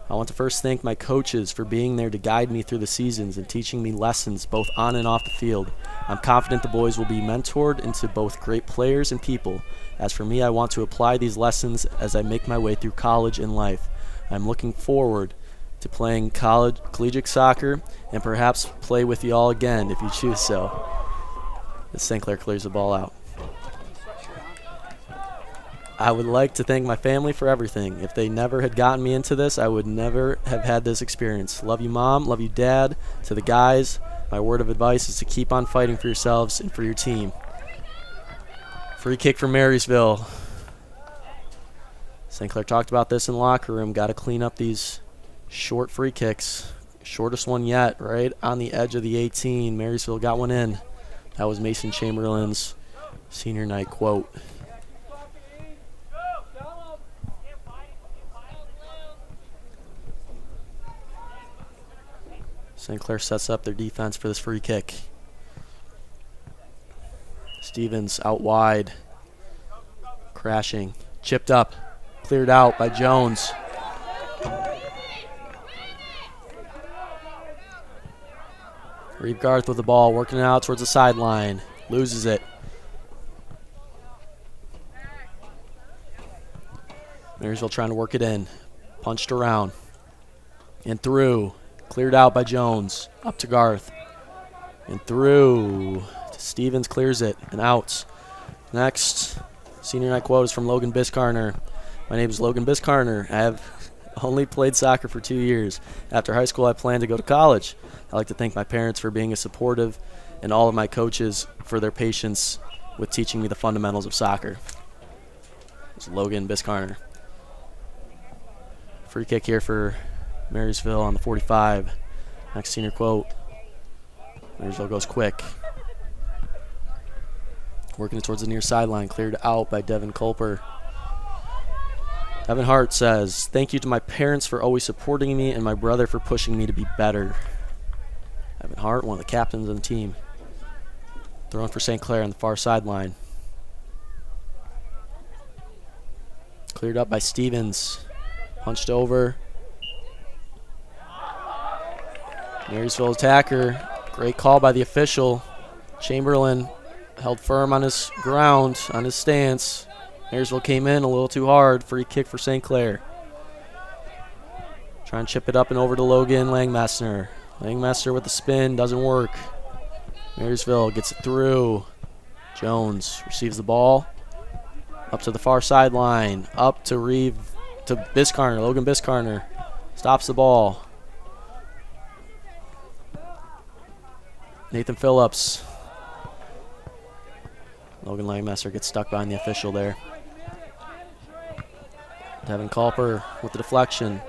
I want to first thank my coaches for being there to guide me through the seasons and teaching me lessons both on and off the field. I'm confident the boys will be mentored into both great players and people. As for me, I want to apply these lessons as I make my way through college and life. I'm looking forward to playing collegiate soccer and perhaps play with you all again if you choose so. As St. Clair clears the ball out. I would like to thank my family for everything. If they never had gotten me into this, I would never have had this experience. Love you, Mom. Love you, Dad. To the guys, my word of advice is to keep on fighting for yourselves and for your team. Free kick for Marysville. St. Clair talked about this in the locker room. Got to clean up these short free kicks. Shortest one yet, right on the edge of the 18. Marysville got one in. That was Mason Chamberlain's senior night quote. St. Clair sets up their defense for this free kick. Stevens out wide. Crashing. Chipped up. Cleared out by Jones. Reeve Garth with the ball, working it out towards the sideline. Loses it. Marysville trying to work it in. Punched around. And through. Cleared out by Jones. Up to Garth. And through. Stevens clears it. And out. Next, senior night quote is from Logan Biscarner. My name is Logan Biscarner. I have only played soccer for 2 years. After high school, I plan to go to college. I'd like to thank my parents for being supportive and all of my coaches for their patience with teaching me the fundamentals of soccer. It's Logan Biscarner. Free kick here for Marysville on the 45. Next senior quote. Marysville goes quick. Working it towards the near sideline. Cleared out by Devin Culper. Evan Hart says, thank you to my parents for always supporting me and my brother for pushing me to be better. Evan Hart, one of the captains of the team. Throwing for St. Clair on the far sideline. Cleared up by Stevens. Punched over. Marysville attacker. Great call by the official. Chamberlain held firm on his ground, on his stance. Marysville came in a little too hard. Free kick for St. Clair. Trying to chip it up and over to Logan Langmessner. Langmessner with the spin, doesn't work. Marysville gets it through. Jones receives the ball. Up to the far sideline. Up to Reeve, to Biscarner. Logan Biscarner stops the ball. Nathan Phillips. Logan Langmessner gets stuck behind the official there. Devin Culper with the deflection.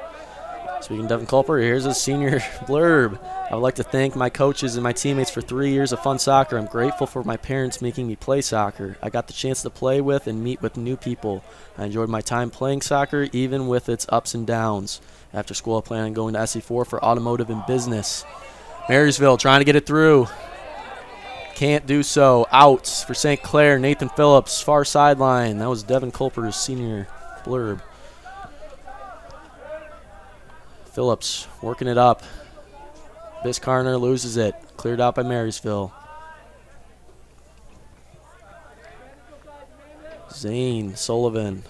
Speaking of Devin Culper, here's his senior blurb. I would like to thank my coaches and my teammates for 3 years of fun soccer. I'm grateful for my parents making me play soccer. I got the chance to play with and meet with new people. I enjoyed my time playing soccer, even with its ups and downs. After school, I plan on going to SE4 for automotive and business. Marysville trying to get it through. Can't do so. Out for St. Clair. Nathan Phillips, far sideline. That was Devin Culper's senior blurb. Phillips working it up. Biscarner loses it. Cleared out by Marysville. Zane Sullivan,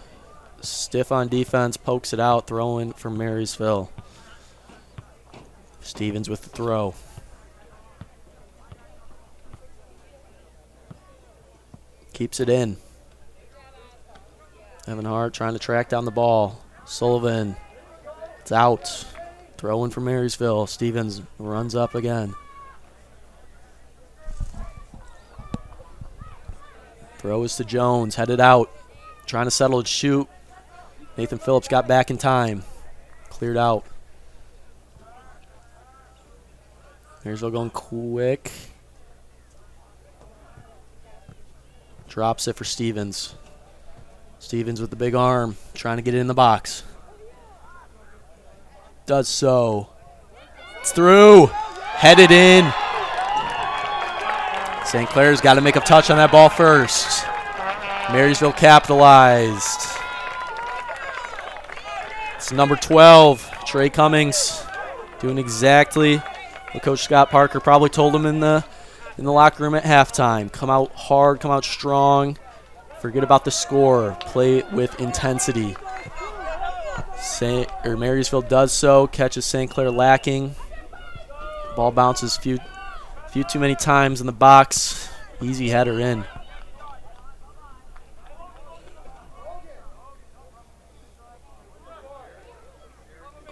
stiff on defense, pokes it out, throwing for Marysville. Stevens with the throw. Keeps it in. Evan Hart trying to track down the ball. Sullivan, it's out. Throwing for Marysville. Stevens runs up again. Throws to Jones, headed out. Trying to settle and shoot. Nathan Phillips got back in time. Cleared out. Marysville going quick. Drops it for Stevens. Stevens with the big arm, trying to get it in the box. Does so. It's through. Headed in. St. Clair's got to make a touch on that ball first. Marysville capitalized. It's number 12, Trey Cummings, doing exactly what Coach Scott Parker probably told him in the locker room at halftime. Come out hard, come out strong. Forget about the score. Play with intensity. Marysville does so, catches St. Clair lacking. Ball bounces few too many times in the box. Easy header in.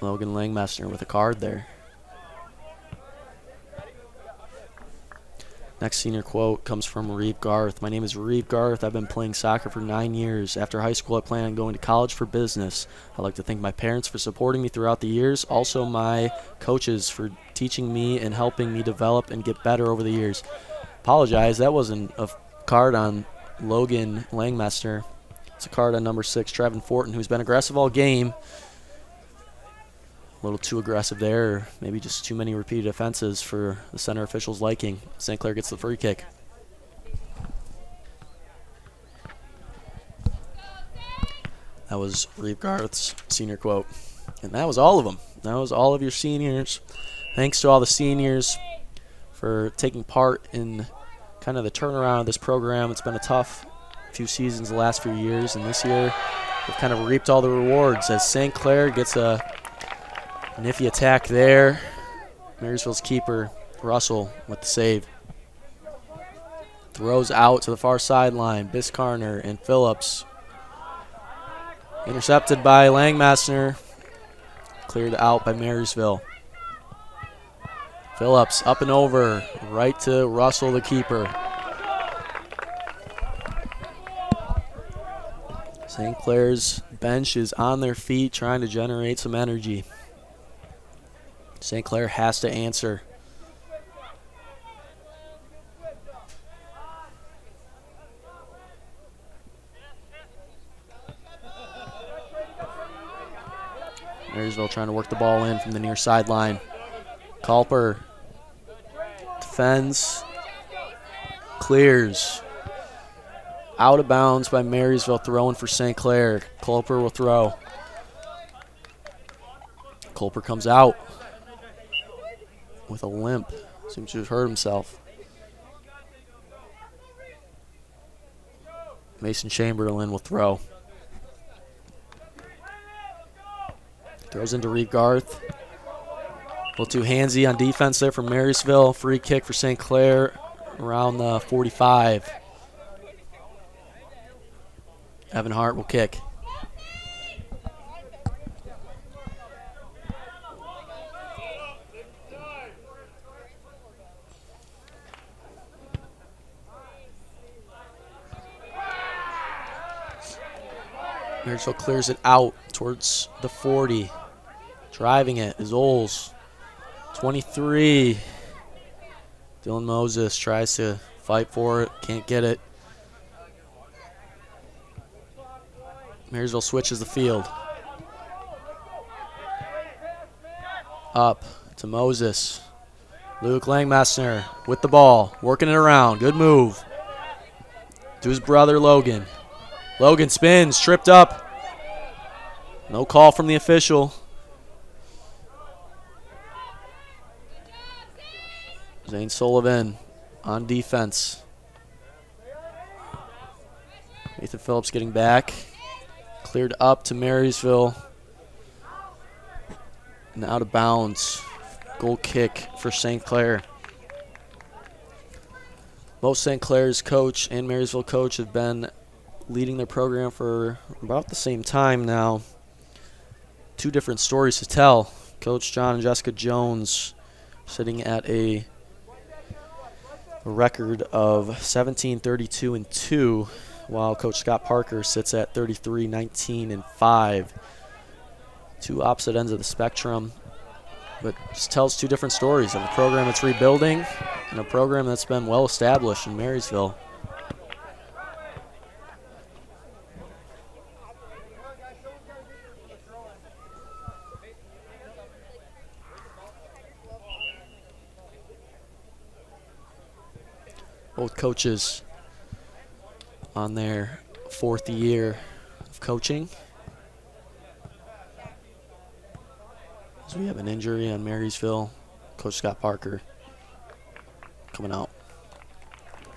Logan Langmester with a card there. Next senior quote comes from Reeve Garth. My name is Reeve Garth. I've been playing soccer for 9 years. After high school, I plan on going to college for business. I'd like to thank my parents for supporting me throughout the years. Also, my coaches for teaching me and helping me develop and get better over the years. Apologize, that wasn't a card on Logan Langmester. It's a card on number 6, Trevin Fortin, who's been aggressive all game. A little too aggressive there, or maybe just too many repeated offenses for the center officials' liking. St. Clair gets the free kick. That was Reeve Garth's senior quote. And that was all of them. That was all of your seniors. Thanks to all the seniors for taking part in kind of the turnaround of this program. It's been a tough few seasons the last few years, and this year we've kind of reaped all the rewards as St. Clair gets a nifty attack there. Marysville's keeper, Russell, with the save. Throws out to the far sideline. Biscarner and Phillips. Intercepted by Langmaster. Cleared out by Marysville. Phillips up and over. Right to Russell, the keeper. St. Clair's bench is on their feet trying to generate some energy. St. Clair has to answer. Marysville trying to work the ball in from the near sideline. Culper defends, clears. Out of bounds by Marysville, throwing for St. Clair. Culper will throw. Culper comes out with a limp. Seems to have hurt himself. Mason Chamberlain will throw. Throws into Reeve Garth. A little too handsy on defense there for Marysville. Free kick for St. Clair around the 45. Evan Hart will kick. Marysville clears it out towards the 40. Driving it is Oles. 23. Dylan Moses tries to fight for it. Can't get it. Marysville switches the field. Up to Moses. Luke Langmaster with the ball. Working it around. Good move. To his brother Logan. Logan spins, tripped up. No call from the official. Zane Sullivan on defense. Nathan Phillips getting back. Cleared up to Marysville. And out of bounds. Goal kick for St. Clair. Both St. Clair's coach and Marysville coach have been leading their program for about the same time now. Two different stories to tell. Coach John and Jessica Jones sitting at a a record of 17-32-2, while Coach Scott Parker sits at 33-19-5. Two opposite ends of the spectrum, but just tells two different stories of a program that's rebuilding and a program that's been well established in Marysville. Both coaches on their fourth year of coaching. As we have an injury on Marysville, Coach Scott Parker coming out,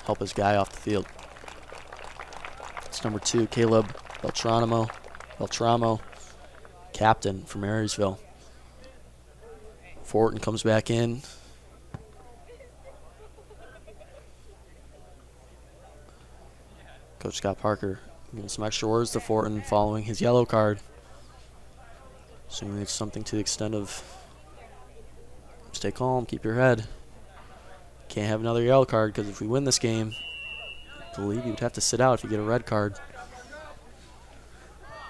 help his guy off the field. It's number 2, Caleb Beltramo, captain for Marysville. Fortin comes back in. Coach Scott Parker giving some extra words to Fortin following his yellow card. Assuming it's something to the extent of stay calm, keep your head. Can't have another yellow card because if we win this game, I believe you would have to sit out if you get a red card.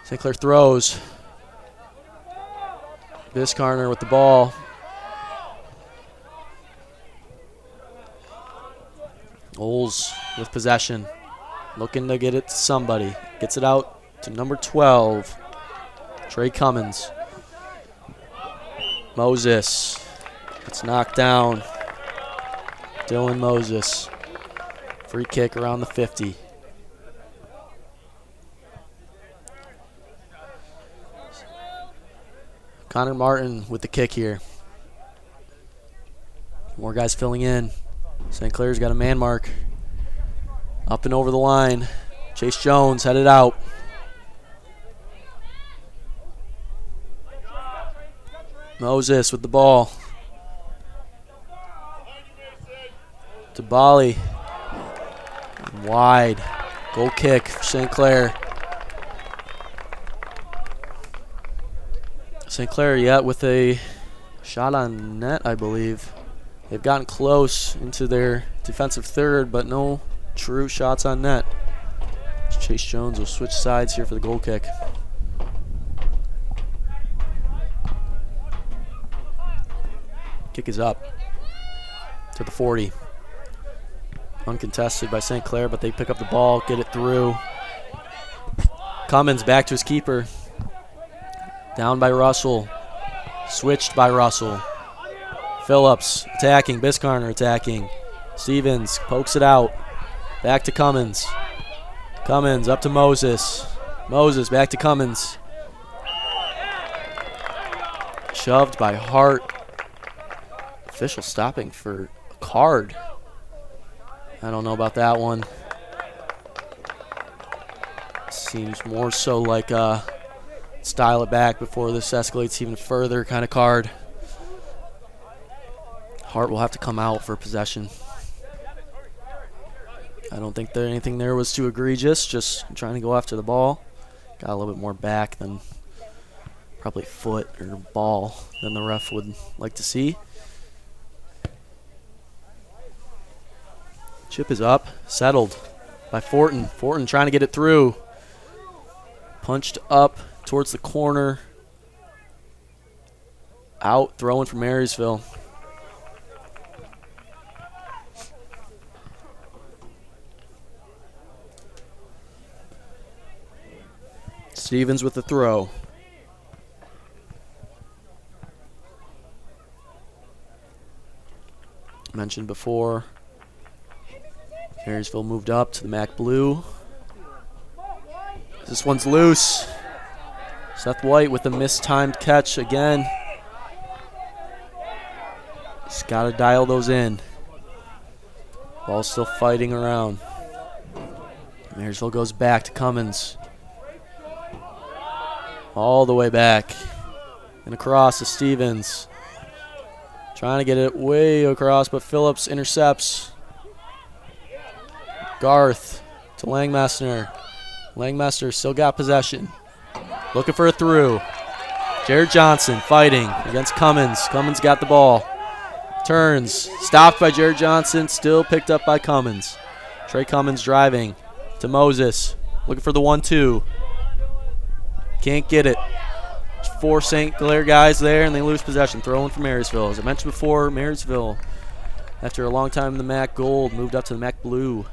St. Clair throws. Biscarner with the ball. Oles with possession. Looking to get it to somebody. Gets it out to number 12, Trey Cummins. Moses. It's knocked down. Dylan Moses. Free kick around the 50. Connor Martin with the kick here. More guys filling in. St. Clair's got a man mark. Up and over the line. Chase Jones headed out. Moses with the ball. To Bali. Wide. Goal kick for St. Clair. St. Clair yet with a shot on net, I believe. They've gotten close into their defensive third, but no true shots on net. Chase Jones will switch sides here for the goal kick. Kick is up to the 40. Uncontested by St. Clair, but they pick up the ball, get it through. Cummins back to his keeper. Down by Russell. Switched by Russell. Phillips attacking. Biscarner attacking. Stevens pokes it out. Back to Cummins. Cummins up to Moses. Moses back to Cummins. Shoved by Hart. Official stopping for a card. I don't know about that one. Seems more so like style it back before this escalates even further kind of card. Hart will have to come out for possession. I don't think anything there was too egregious, just trying to go after the ball. Got a little bit more back than probably foot or ball than the ref would like to see. Chip is up, settled by Fortin. Fortin trying to get it through. Punched up towards the corner. Out, throwing for Marysville. Stevens with the throw. Mentioned before, Marysville moved up to the MAC Blue. This one's loose. Seth White with a mistimed catch again. He's got to dial those in. Ball's still fighting around. Marysville goes back to Cummins. All the way back. And across to Stevens. Trying to get it way across, but Phillips intercepts. Garth to Langmaster. Langmaster still got possession. Looking for a through. Jared Johnson fighting against Cummins. Cummins got the ball. Turns. Stopped by Jared Johnson. Still picked up by Cummins. Trey Cummins driving to Moses. Looking for the 1-2. Can't get it. 4 St. Clair guys there, and they lose possession. Throwing for Marysville. As I mentioned before, Marysville, after a long time in the MAC Gold, moved up to the MAC Blue.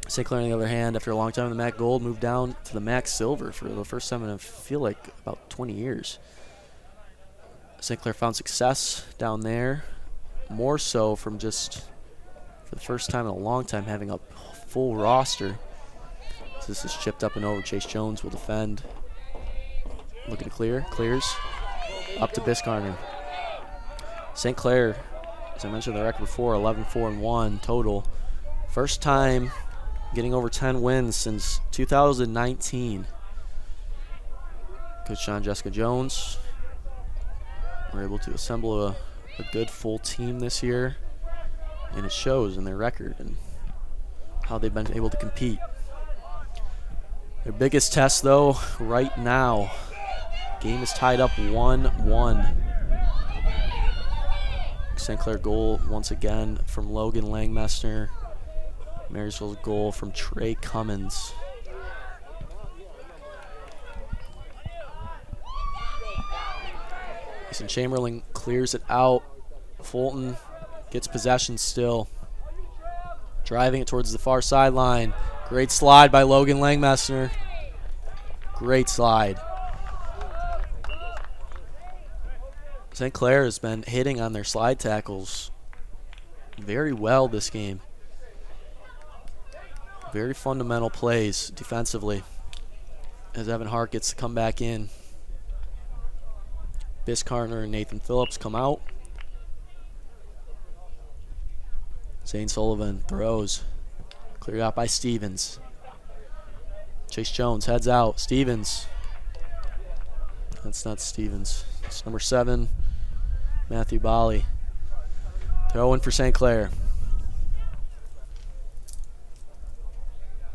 St. Clair, on the other hand, after a long time in the MAC Gold, moved down to the MAC Silver for the first time in, I feel like, about 20 years. St. Clair found success down there, more so from just, for the first time in a long time, having a full roster. So this is chipped up and over. Chase Jones will defend. Looking to clear. Clears. Up to Biscarner. St. Clair, as I mentioned the record before, 11-4-1 total. First time getting over 10 wins since 2019. Coach John Jessica Jones were able to assemble a good full team this year, and it shows in their record and how they've been able to compete. Their biggest test, though, right now, game is tied up 1-1. St. Clair goal once again from Logan Langmester. Marysville's goal from Trey Cummins. Mason Chamberlain clears it out. Fulton gets possession still. Driving it towards the far sideline. Great slide by Logan Langmester. Great slide. St. Clair has been hitting on their slide tackles very well this game. Very fundamental plays defensively as Evan Hart gets to come back in. Biscarner and Nathan Phillips come out. Zane Sullivan throws. Cleared out by Stevens. Chase Jones heads out. Stevens. That's not Stevens. It's number 7, Matthew Bali. Throw in for St. Clair.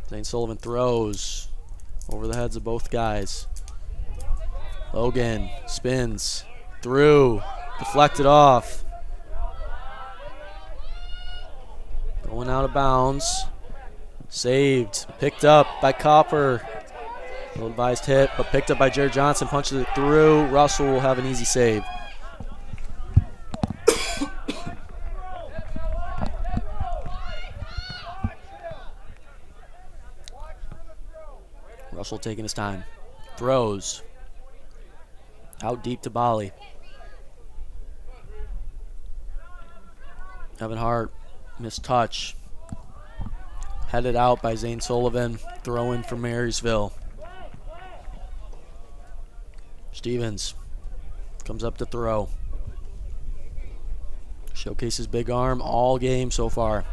Zane Sullivan throws over the heads of both guys. Logan spins through, deflected off. Going out of bounds. Saved, picked up by Copper. Ill-advised hit, but picked up by Jared Johnson. Punches it through. Russell will have an easy save. Russell taking his time. Throws. Out deep to Bali. Evan Hart, missed touch. Headed out by Zane Sullivan. Throw in for Marysville. Stevens comes up to throw. Showcases big arm all game so far.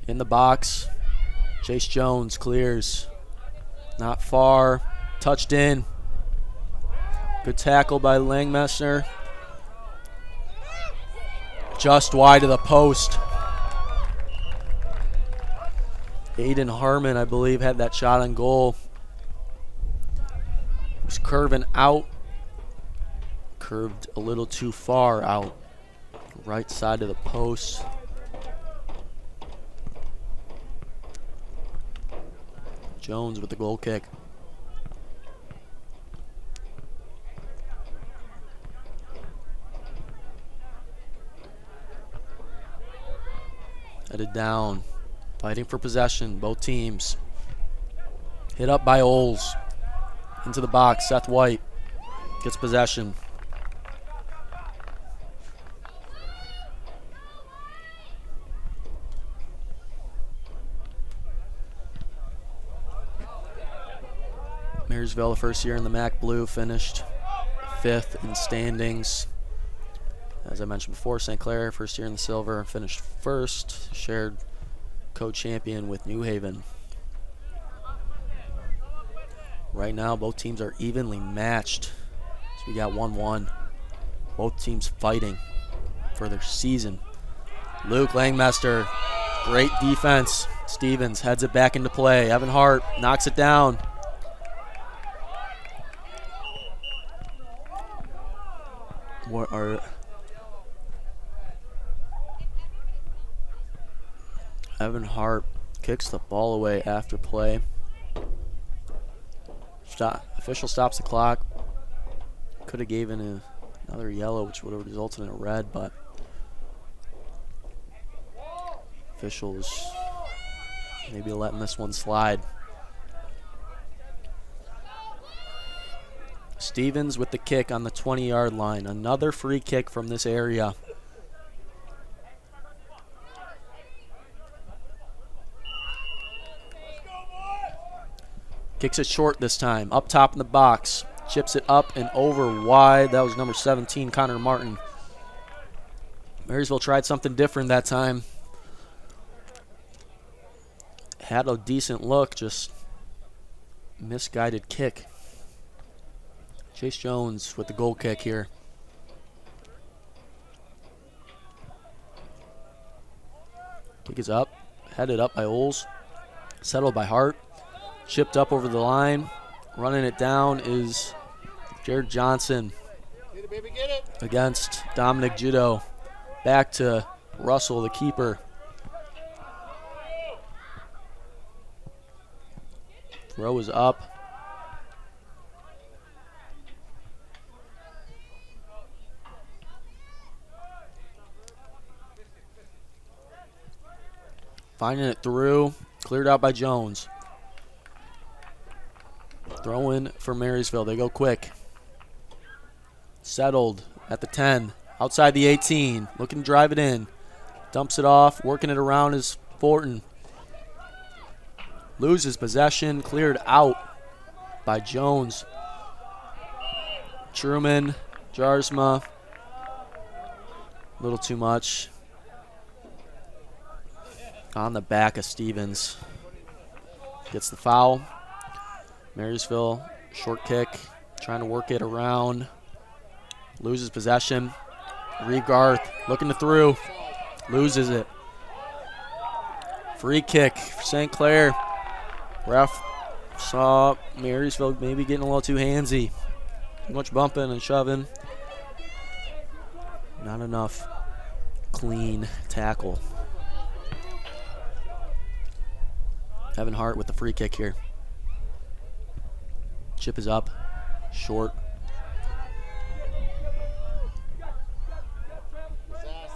In the box. Chase Jones clears. Not far. Touched in. Good tackle by Langmester. Just wide of the post. Aiden Harmon, I believe, had that shot on goal. Was curving out. Curved a little too far out. Right side of the post. Jones with the goal kick. Headed down. Fighting for possession, both teams. Hit up by Oles. Into the box, Seth White gets possession. Marysville, the first year in the MAC Blue, finished 5th in standings. As I mentioned before, St. Clair, first year in the Silver, finished 1st, shared co-champion with New Haven. Right now, both teams are evenly matched. So we got 1-1. Both teams fighting for their season. Luke Langmester, great defense. Stevens heads it back into play. Evan Hart knocks it down. What are Evan Hart kicks the ball away after play. Official stops the clock. Could have given another yellow, which would have resulted in a red, but officials maybe letting this one slide. Stevens with the kick on the 20-yard line. Another free kick from this area. Kicks it short this time. Up top in the box. Chips it up and over wide. That was number 17, Connor Martin. Marysville tried something different that time. Had a decent look, just misguided kick. Chase Jones with the goal kick here. Kick is up, headed up by Oles, settled by Hart, chipped up over the line. Running it down is Jared Johnson against Dominic Judo. Back to Russell, the keeper. Throw is up. Finding it through. Cleared out by Jones. Throw in for Marysville. They go quick. Settled at the 10. Outside the 18. Looking to drive it in. Dumps it off. Working it around is Fortin. Loses possession. Cleared out by Jones. Truman. Jarsma. A little too much. On the back of Stevens. Gets the foul. Marysville, short kick, trying to work it around. Loses possession. Reeve Garth looking to through. Loses it. Free kick for St. Clair. Ref saw Marysville maybe getting a little too handsy. Too much bumping and shoving. Not enough clean tackle. Evan Hart with the free kick here. Chip is up, short.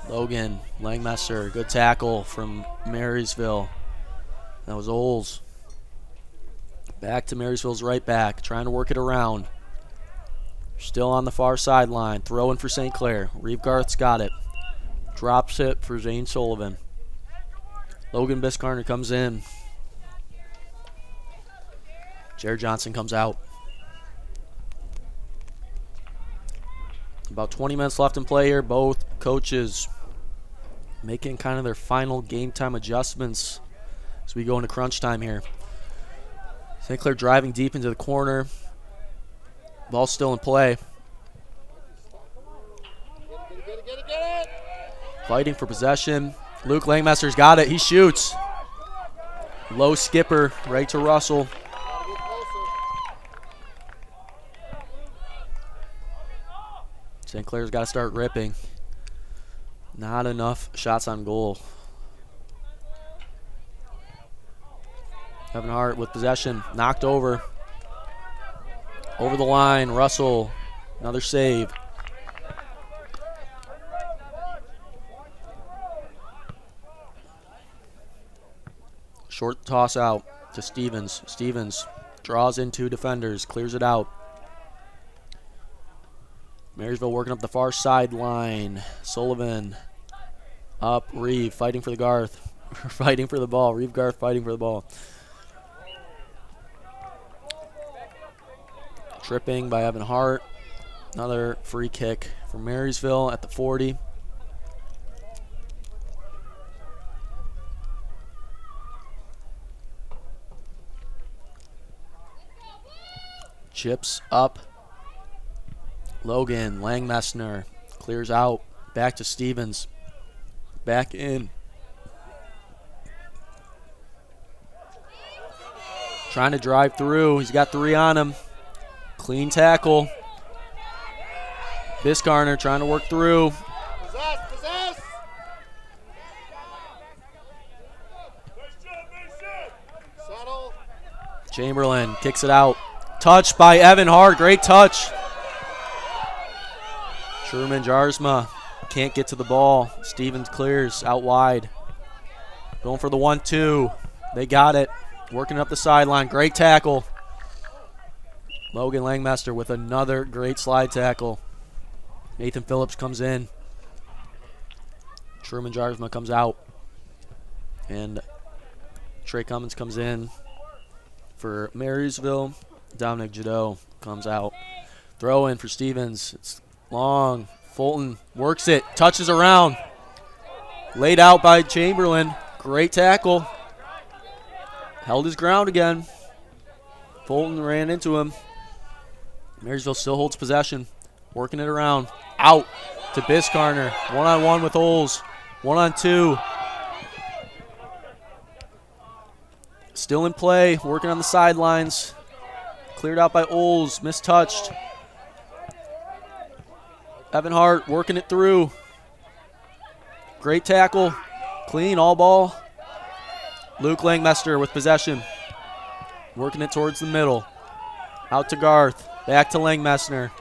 Logan Langmesser, good tackle from Marysville. That was Oles. Back to Marysville's right back, trying to work it around. Still on the far sideline, throwing for St. Clair. Reeve Garth's got it. Drops it for Zane Sullivan. Logan Biscarner comes in. Jared Johnson comes out. About 20 minutes left in play here. Both coaches making kind of their final game time adjustments as we go into crunch time here. St. Clair driving deep into the corner. Ball still in play. Fighting for possession. Luke Langmaster's got it. He shoots. Low skipper right to Russell. St. Clair's got to start ripping. Not enough shots on goal. Evan Hart with possession. Knocked over. Over the line. Russell. Another save. Short toss out to Stevens. Stevens draws in two defenders. Clears it out. Marysville working up the far sideline. Sullivan up. Reeve fighting for the Garth. Fighting for the ball. Reeve Garth fighting for the ball. Tripping by Evan Hart. Another free kick for Marysville at the 40. Chips up. Logan Langmessner clears out. Back to Stevens. Back in. Trying to drive through. He's got three on him. Clean tackle. Biscarner trying to work through. Chamberlain kicks it out. Touch by Evan Hart. Great touch. Truman Jarsma can't get to the ball. Stevens clears out wide. Going for the 1-2. They got it. Working up the sideline. Great tackle. Logan Langmaster with another great slide tackle. Nathan Phillips comes in. Truman Jarsma comes out. And Trey Cummins comes in for Marysville. Dominic Jadot comes out. Throw in for Stevens. It's long. Fulton works it. Touches around. Laid out by Chamberlain. Great tackle. Held his ground again. Fulton ran into him. Marysville still holds possession. Working it around. Out to Biscarner. One-on-one with Oles. 1-on-2. Still in play. Working on the sidelines. Cleared out by Oles. Mistouched. Evan Hart working it through. Great tackle. Clean, all ball. Luke Langmaster with possession. Working it towards the middle. Out to Garth. Back to Langmaster.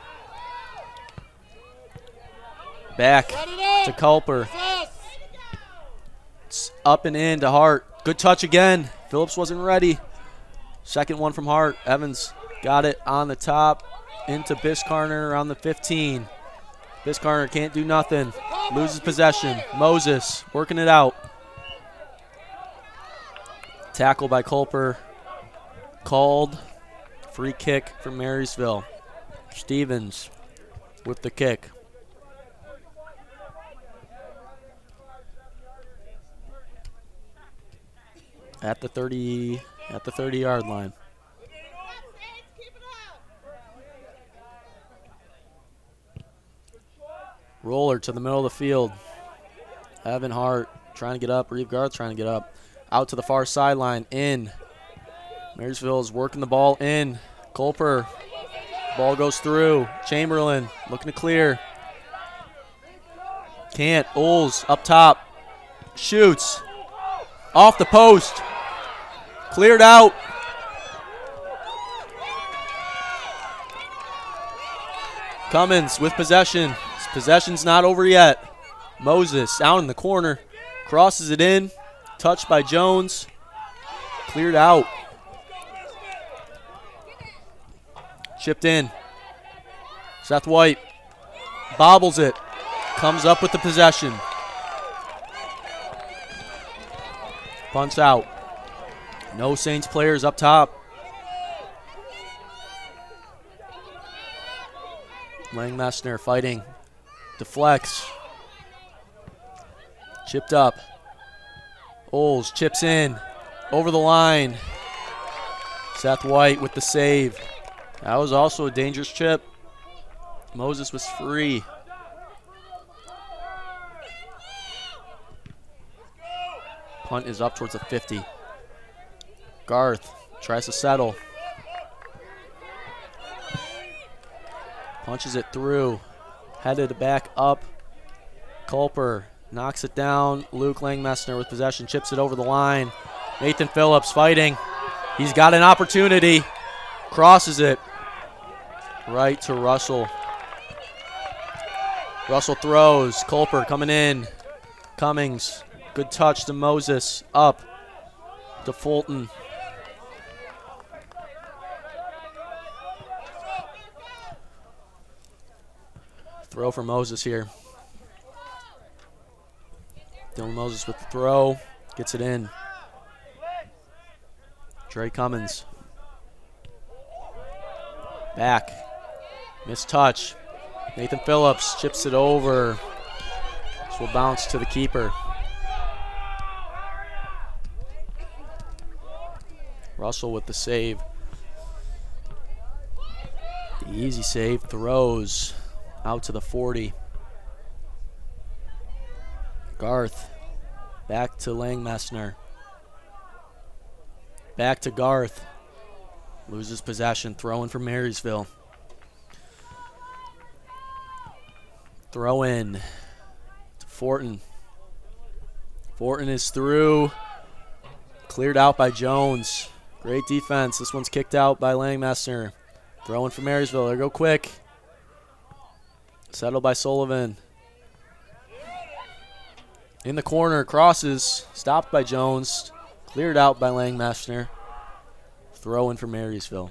Back to Culper. It's up and in to Hart. Good touch again. Phillips wasn't ready. Second one from Hart. Evans got it on the top. Into Biscarner around the 15. Biscarner can't do nothing. Loses possession. Moses working it out. Tackle by Culper. Called. Free kick for Marysville. Stevens with the kick. At the 30-yard line. Roller to the middle of the field. Evan Hart trying to get up. Reeve Garth trying to get up. Out to the far sideline. In. Marysville is working the ball in. Culper. Ball goes through. Chamberlain looking to clear. Can't. Oles up top. Shoots. Off the post. Cleared out. Cummins with possession. His possession's not over yet. Moses out in the corner. Crosses it in. Touched by Jones. Cleared out. Chipped in. Seth White bobbles it. Comes up with the possession. Punts out. No Saints players up top. Langmaster fighting. Deflects. Chipped up. Oles chips in. Over the line. Seth White with the save. That was also a dangerous chip. Moses was free. Punt is up towards the 50. Garth tries to settle. Punches it through. Headed back up. Culper knocks it down. Luke Langmaster with possession. Chips it over the line. Nathan Phillips fighting. He's got an opportunity. Crosses it. Right to Russell. Russell throws. Culper coming in. Cummings. Good touch to Moses. Up to Fulton. Throw for Moses here. Dylan Moses with the throw. Gets it in. Trey Cummins. Back. Missed touch. Nathan Phillips chips it over. This will bounce to the keeper. Russell with the save. The easy save. Throws out to the 40. Garth. Back to Langmaster. Back to Garth. Loses possession. Throwing for Marysville. Throw in to Fortin. Fortin is through. Cleared out by Jones. Great defense. This one's kicked out by Langmaster. Throw in for Marysville. There go quick. Settled by Sullivan. In the corner, crosses. Stopped by Jones. Cleared out by Langmaster. Throw in for Marysville.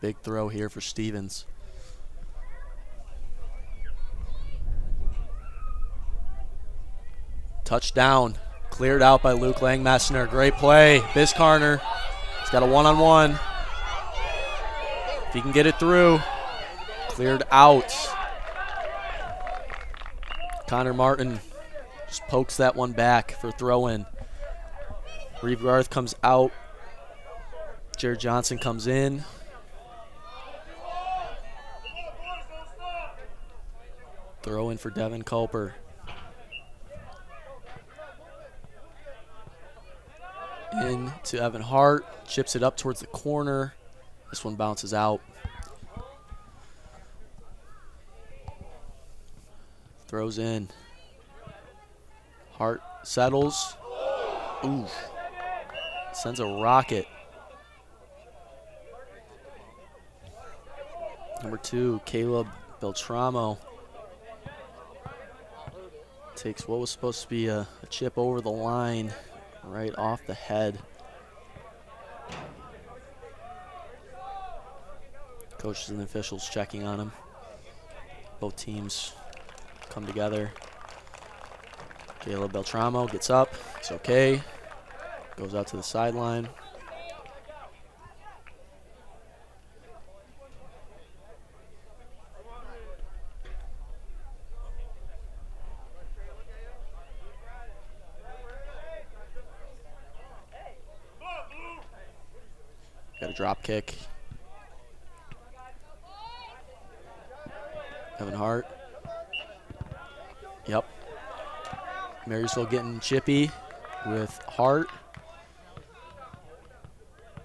Big throw here for Stevens. Touchdown. Cleared out by Luke Langmaster. Great play. Biscarner. He's got a one-on-one. If he can get it through. Cleared out. Connor Martin just pokes that one back for throw-in. Reeve Garth comes out. Jared Johnson comes in. Throw in for Devin Culper. In to Evan Hart. Chips it up towards the corner. This one bounces out. Throws in. Hart settles. Ooh. Sends a rocket. Number 2, Caleb Beltramo. Takes what was supposed to be a chip over the line, right off the head. Coaches and officials checking on him. Both teams come together. Caleb Beltramo gets up. It's okay. Goes out to the sideline. Got a drop kick. Evan Hart. Yep. Marysville getting chippy with Hart.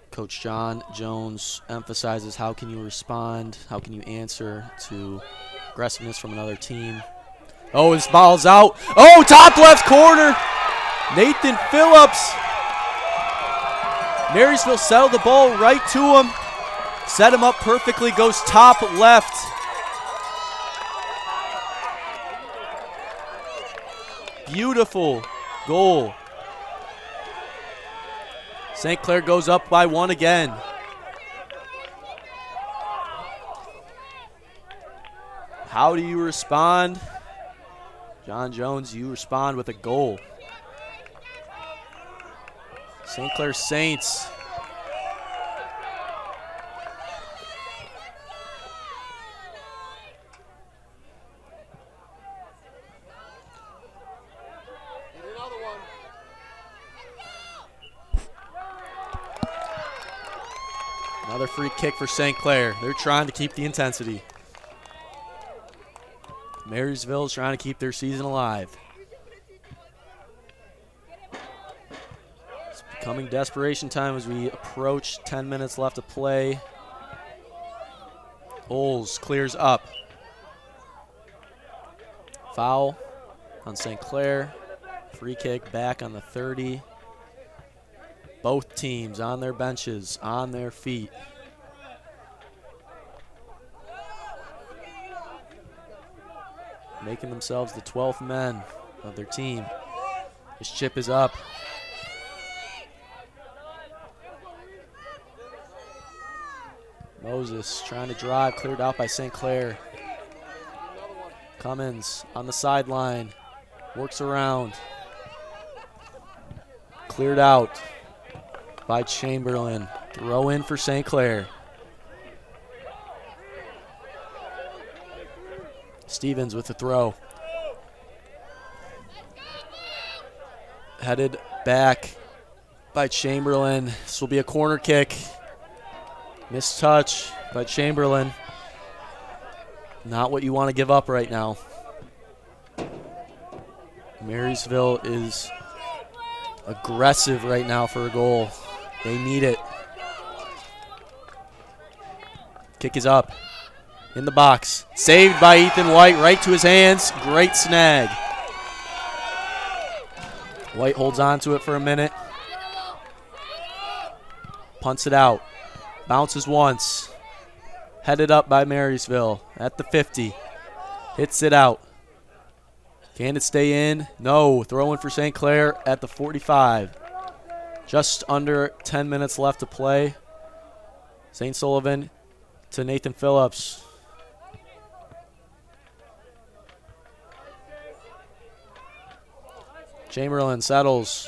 Coach John Jones emphasizes how can you respond, how can you answer to aggressiveness from another team. Oh, this ball's out. Oh, top left corner. Nathan Phillips. Marysville settled the ball right to him. Set him up perfectly, goes top left. Beautiful goal. St. Clair goes up by 1 again. How do you respond? John Jones, you respond with a goal. St. Clair Saints. Another free kick for St. Clair. They're trying to keep the intensity. Marysville's trying to keep their season alive. It's becoming desperation time as we approach 10 minutes left to play. Oles clears up. Foul on St. Clair. Free kick back on the 30. Both teams on their benches, on their feet. Making themselves the 12th men of their team. This chip is up. Moses trying to drive, cleared out by St. Clair. Cummins on the sideline, works around. Cleared out by Chamberlain. Throw in for St. Clair. Stevens with the throw. Headed back by Chamberlain. This will be a corner kick. Missed touch by Chamberlain. Not what you want to give up right now. Marysville is aggressive right now for a goal. They need it. Kick is up. In the box. Saved by Ethan White, right to his hands. Great snag. White holds on to it for a minute. Punts it out. Bounces once. Headed up by Marysville at the 50. Hits it out. Can it stay in? No. Throwing for St. Clair at the 45. Just under 10 minutes left to play. St. Sullivan to Nathan Phillips. Chamberlain settles.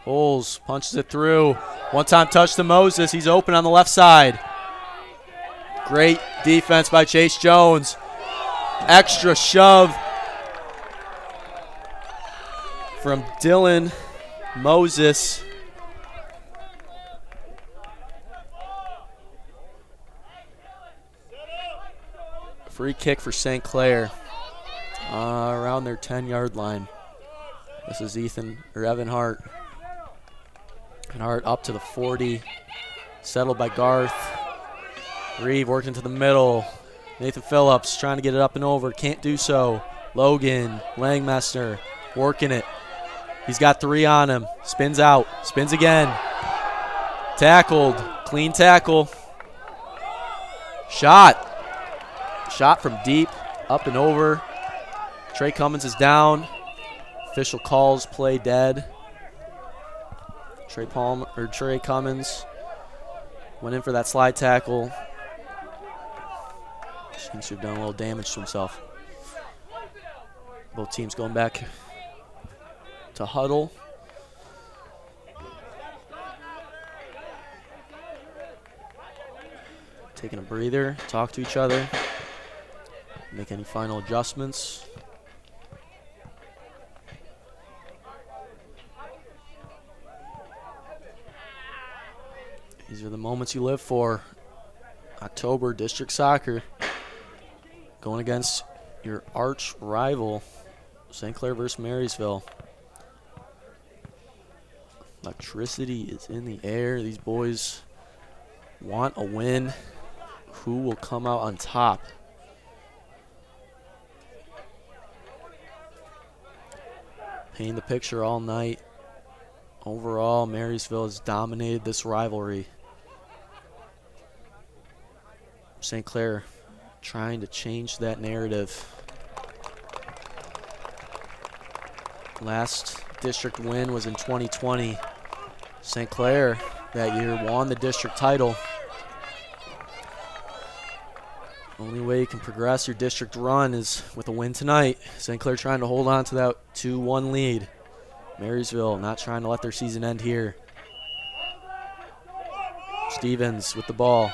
Holes, punches it through. One-time touch to Moses. He's open on the left side. Great defense by Chase Jones. Extra shove from Dylan Moses. Free kick for St. Clair around their 10-yard line. This is Evan Hart. And Hart up to the 40. Settled by Garth. Reeve working to the middle. Nathan Phillips trying to get it up and over. Can't do so. Logan Langmester working it. He's got 3 on him. Spins out. Spins again. Tackled. Clean tackle. Shot. Shot from deep. Up and over. Trey Cummins is down. Official calls play dead. Trey Cummins went in for that slide tackle. Seems to have done a little damage to himself. Both teams going back to huddle. Taking a breather, talk to each other, make any final adjustments. These are the moments you live for. October District Soccer going against your arch rival, St. Clair versus Marysville. Electricity is in the air. These boys want a win. Who will come out on top? Painting the picture all night. Overall, Marysville has dominated this rivalry. St. Clair trying to change that narrative. Last district win was in 2020. St. Clair that year won the district title. Only way you can progress your district run is with a win tonight. St. Clair trying to hold on to that 2-1 lead. Marysville not trying to let their season end here. Stevens with the ball.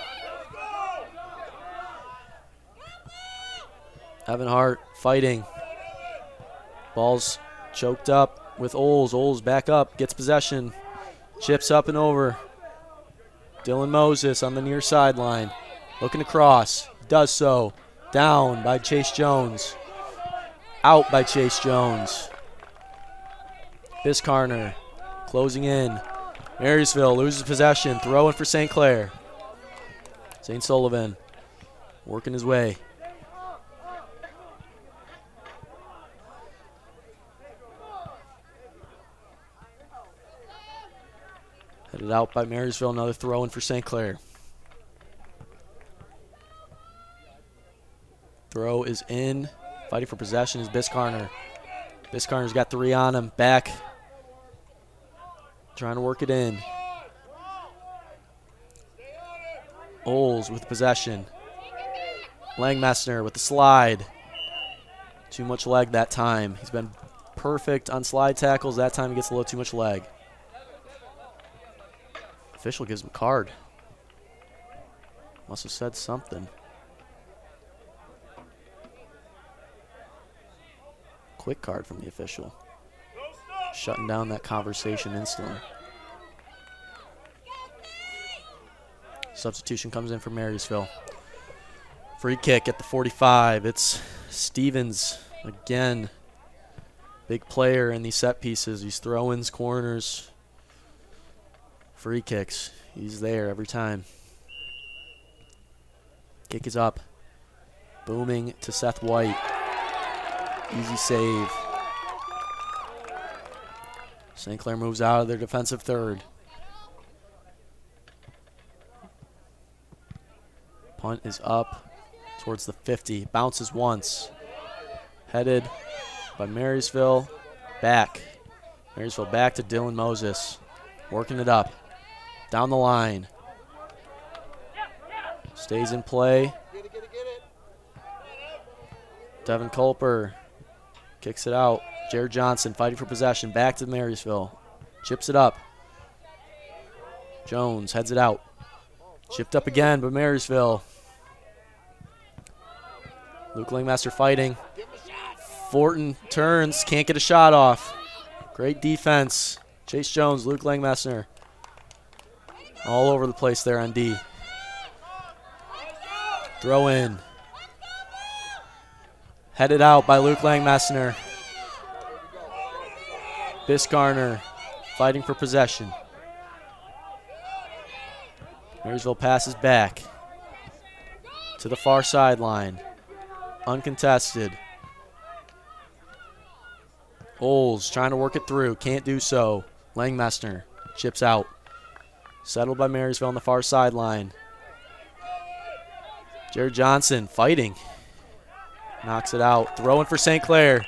Evan Hart fighting. Ball's choked up with Oles. Oles back up, gets possession. Chips up and over. Dylan Moses on the near sideline. Looking to cross. Does so. Down by Chase Jones. Out by Chase Jones. Biscarner closing in. Marysville loses possession. Throwing for St. Clair. St. Sullivan working his way. Headed out by Marysville. Another throw-in for St. Clair. Throw is in. Fighting for possession is Biscarner. Biscarner's got 3 on him. Back. Trying to work it in. Oles with possession. Langmessner with the slide. Too much leg that time. He's been perfect on slide tackles. That time he gets a little too much leg. Official gives him a card. Must have said something. Quick card from the official. Shutting down that conversation instantly. Substitution comes in for Marysville. Free kick at the 45. It's Stevens again. Big player in these set pieces. These throw-ins, corners, free kicks. He's there every time. Kick is up. Booming to Seth White. Easy save. St. Clair moves out of their defensive third. Punt is up towards the 50. Bounces once. Headed by Marysville. Back. Marysville back to Dylan Moses. Working it up. Down the line. Stays in play. Devin Culper kicks it out. Jared Johnson fighting for possession. Back to Marysville. Chips it up. Jones heads it out. Chipped up again by Marysville. Luke Langmaster fighting. Fortin turns. Can't get a shot off. Great defense. Chase Jones, Luke Langmaster. All over the place there on D. Throw in. Headed out by Luke Langmaster. Bisgarner fighting for possession. Marysville passes back to the far sideline. Uncontested. Oles trying to work it through. Can't do so. Langmaster chips out. Settled by Marysville on the far sideline. Jared Johnson fighting. Knocks it out. Throwing for St. Clair.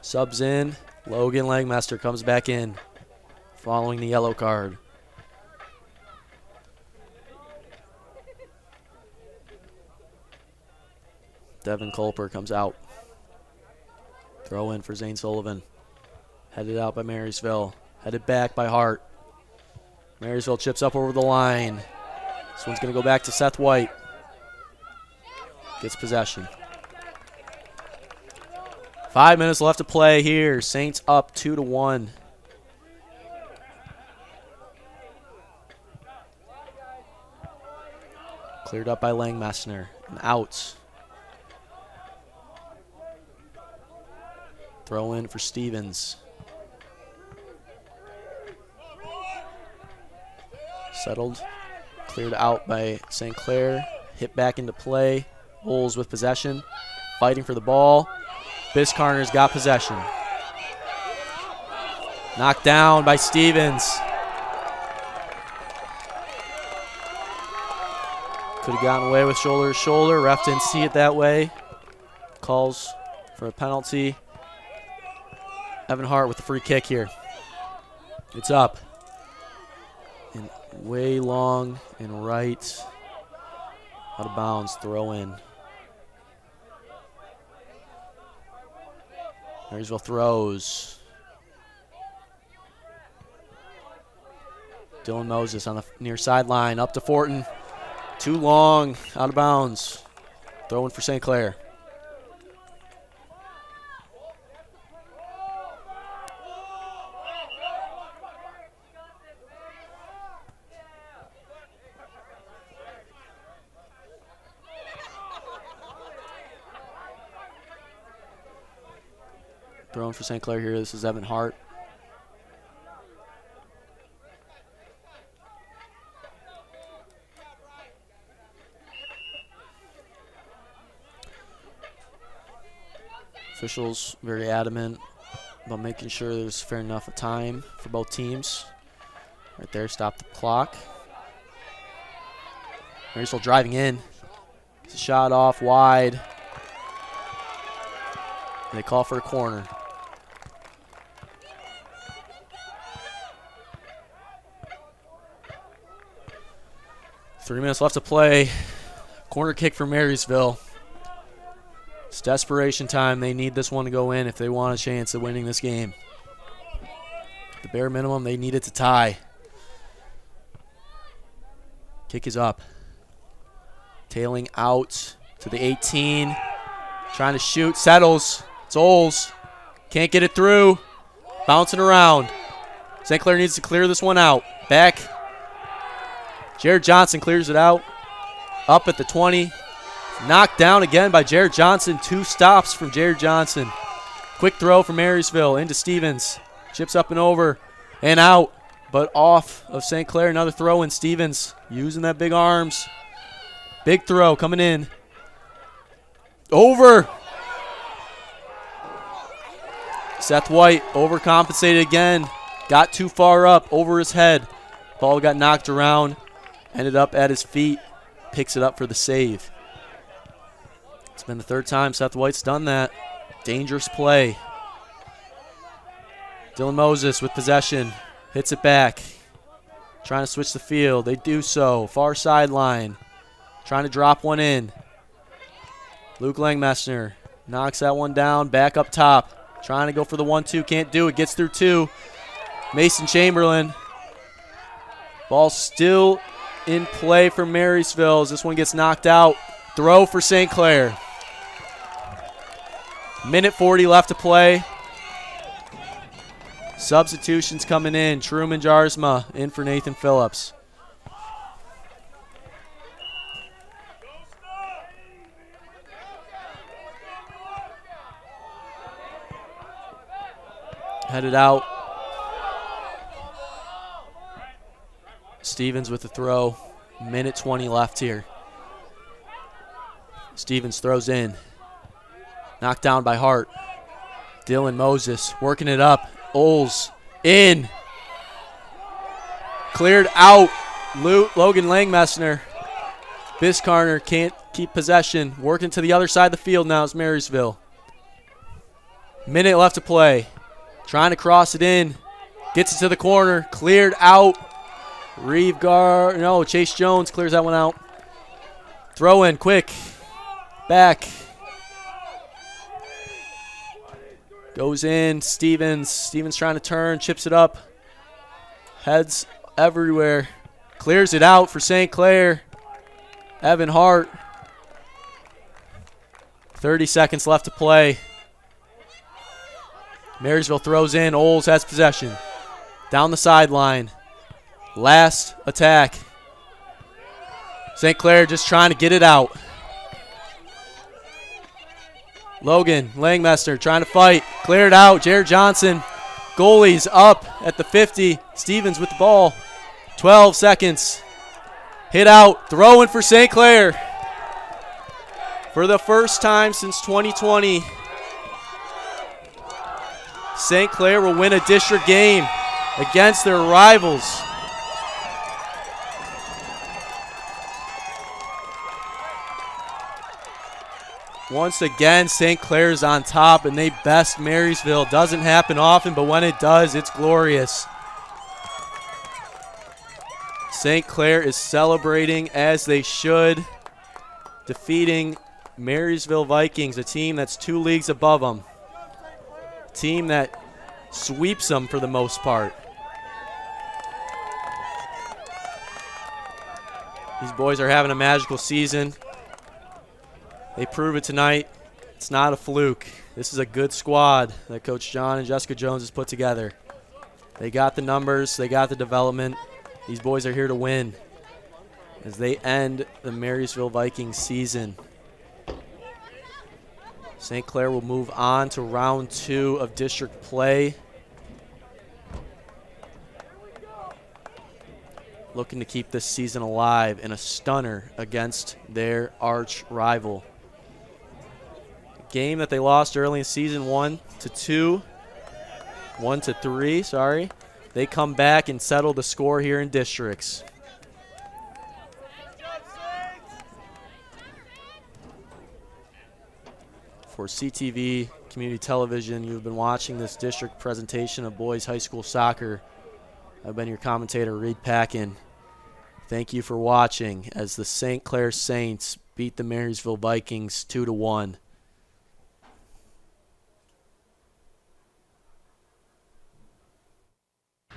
Subs in. Logan Langmaster comes back in following the yellow card. Devin Culper comes out. Throw in for Zane Sullivan. Headed out by Marysville. Headed back by Hart. Marysville chips up over the line. This one's going to go back to Seth White. Gets possession. 5 minutes left to play here. Saints up 2-1. Cleared up by Langmaster. And out. Throw in for Stevens. Settled. Cleared out by St. Clair. Hit back into play. Oles with possession. Fighting for the ball. Biscarner's got possession. Knocked down by Stevens. Could have gotten away with shoulder to shoulder. Ref didn't see it that way. Calls for a penalty. Evan Hart with the free kick here. It's up. And way long and right. Out of bounds. Throw in. Marysville throws. Dylan Moses on the near sideline. Up to Fortin. Too long. Out of bounds. Throwing for St. Clair. Throwing for St. Clair here. This is Evan Hart. Officials very adamant about making sure there's fair enough of time for both teams. Right there, stop the clock. Marysville driving in. It's a shot off wide. They call for a corner. Three minutes left to play. Corner kick for Marysville. It's desperation time. They need this one to go in if they want a chance of winning this game. At the bare minimum, they need it to tie. Kick is up. Tailing out to the 18. Trying to shoot. Settles. It's Oles. Can't get it through. Bouncing around. St. Clair needs to clear this one out. Back. Jared Johnson clears it out. Up at the 20. Knocked down again by Jared Johnson. 2 stops from Jared Johnson. Quick throw from Marysville into Stevens. Chips up and over and out, but off of St. Clair. Another throw in. Stevens using that big arms. Big throw coming in. Over. Seth White overcompensated again. Got too far up over his head. Ball got knocked around. Ended up at his feet. Picks it up for the save. It's been the third time Seth White's done that. Dangerous play. Dylan Moses with possession. Hits it back. Trying to switch the field. They do so. Far sideline. Trying to drop one in. Luke Langmessner knocks that one down. Back up top. Trying to go for the 1-2. Can't do it. Gets through two. Mason Chamberlain. Ball still in play for Marysville as this one gets knocked out. Throw for St. Clair. Minute 40 left to play. Substitutions coming in. Truman Jarsma in for Nathan Phillips. Headed out. Stevens with the throw. Minute 20 left here. Stevens throws in. Knocked down by Hart. Dylan Moses working it up. Oles in. Cleared out. Logan Langmessner. Biscarner can't keep possession. Working to the other side of the field now is Marysville. Minute left to play. Trying to cross it in. Gets it to the corner. Cleared out. Chase Jones clears that one out. Throw in quick. Back. Goes in. Stevens trying to turn. Chips it up. Heads everywhere. Clears it out for St. Clair. Evan Hart. 30 seconds left to play. Marysville throws in. Oles has possession. Down the sideline. Last attack. St. Clair just trying to get it out. Logan Langmester trying to fight. Cleared out. Jared Johnson. Goalies up at the 50. Stevens with the ball. 12 seconds. Hit out. Throwing for St. Clair. For the first time since 2020, St. Clair will win a district game against their rivals. Once again, St. Clair's on top, and they best Marysville. Doesn't happen often, but when it does, it's glorious. St. Clair is celebrating as they should, defeating Marysville Vikings, a team that's 2 leagues above them. A team that sweeps them for the most part. These boys are having a magical season. They prove it tonight. It's not a fluke. This is a good squad that Coach John and Jessica Jones has put together. They got the numbers. They got the development. These boys are here to win as they end the Marysville Vikings season. St. Clair will move on to round 2 of district play. Looking to keep this season alive in a stunner against their arch rival. Game that they lost early in season 1-3, sorry. They come back and settle the score here in districts. For CTV Community Television, you've been watching this district presentation of boys high school soccer. I've been your commentator, Reed Packin. Thank you for watching as the St. Clair Saints beat the Marysville Vikings 2-1.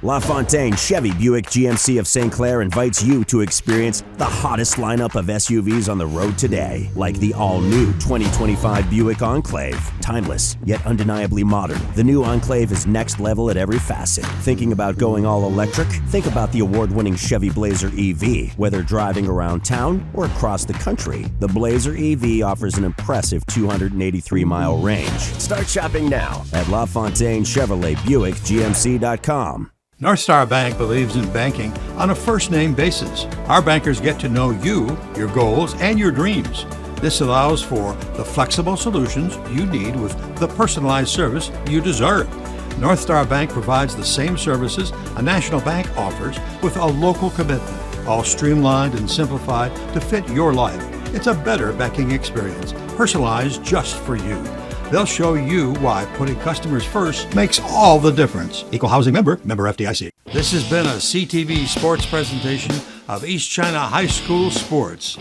LaFontaine Chevy Buick GMC of St. Clair invites you to experience the hottest lineup of SUVs on the road today, like the all-new 2025 Buick Enclave. Timeless, yet undeniably modern, the new Enclave is next level at every facet. Thinking about going all electric? Think about the award-winning Chevy Blazer EV. Whether driving around town or across the country, the Blazer EV offers an impressive 283-mile range. Start shopping now at LaFontaine Chevrolet Buick GMC.com. North Star Bank believes in banking on a first-name basis. Our bankers get to know you, your goals, and your dreams. This allows for the flexible solutions you need with the personalized service you deserve. North Star Bank provides the same services a national bank offers with a local commitment, all streamlined and simplified to fit your life. It's a better banking experience, personalized just for you. They'll show you why putting customers first makes all the difference. Equal housing member, member FDIC. This has been a CTV sports presentation of East China High School Sports.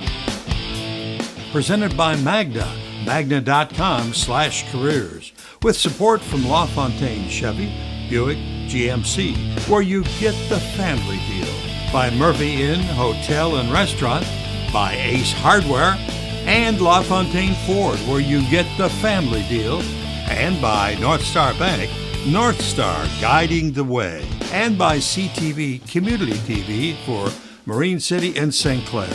Presented by Magna, magna.com/careers. With support from LaFontaine Chevy, Buick, GMC, where you get the family deal. By Murphy Inn Hotel and Restaurant, by Ace Hardware, and LaFontaine Ford, where you get the family deal, and by North Star Bank, North Star guiding the way, and by CTV Community TV for Marine City and St. Clair.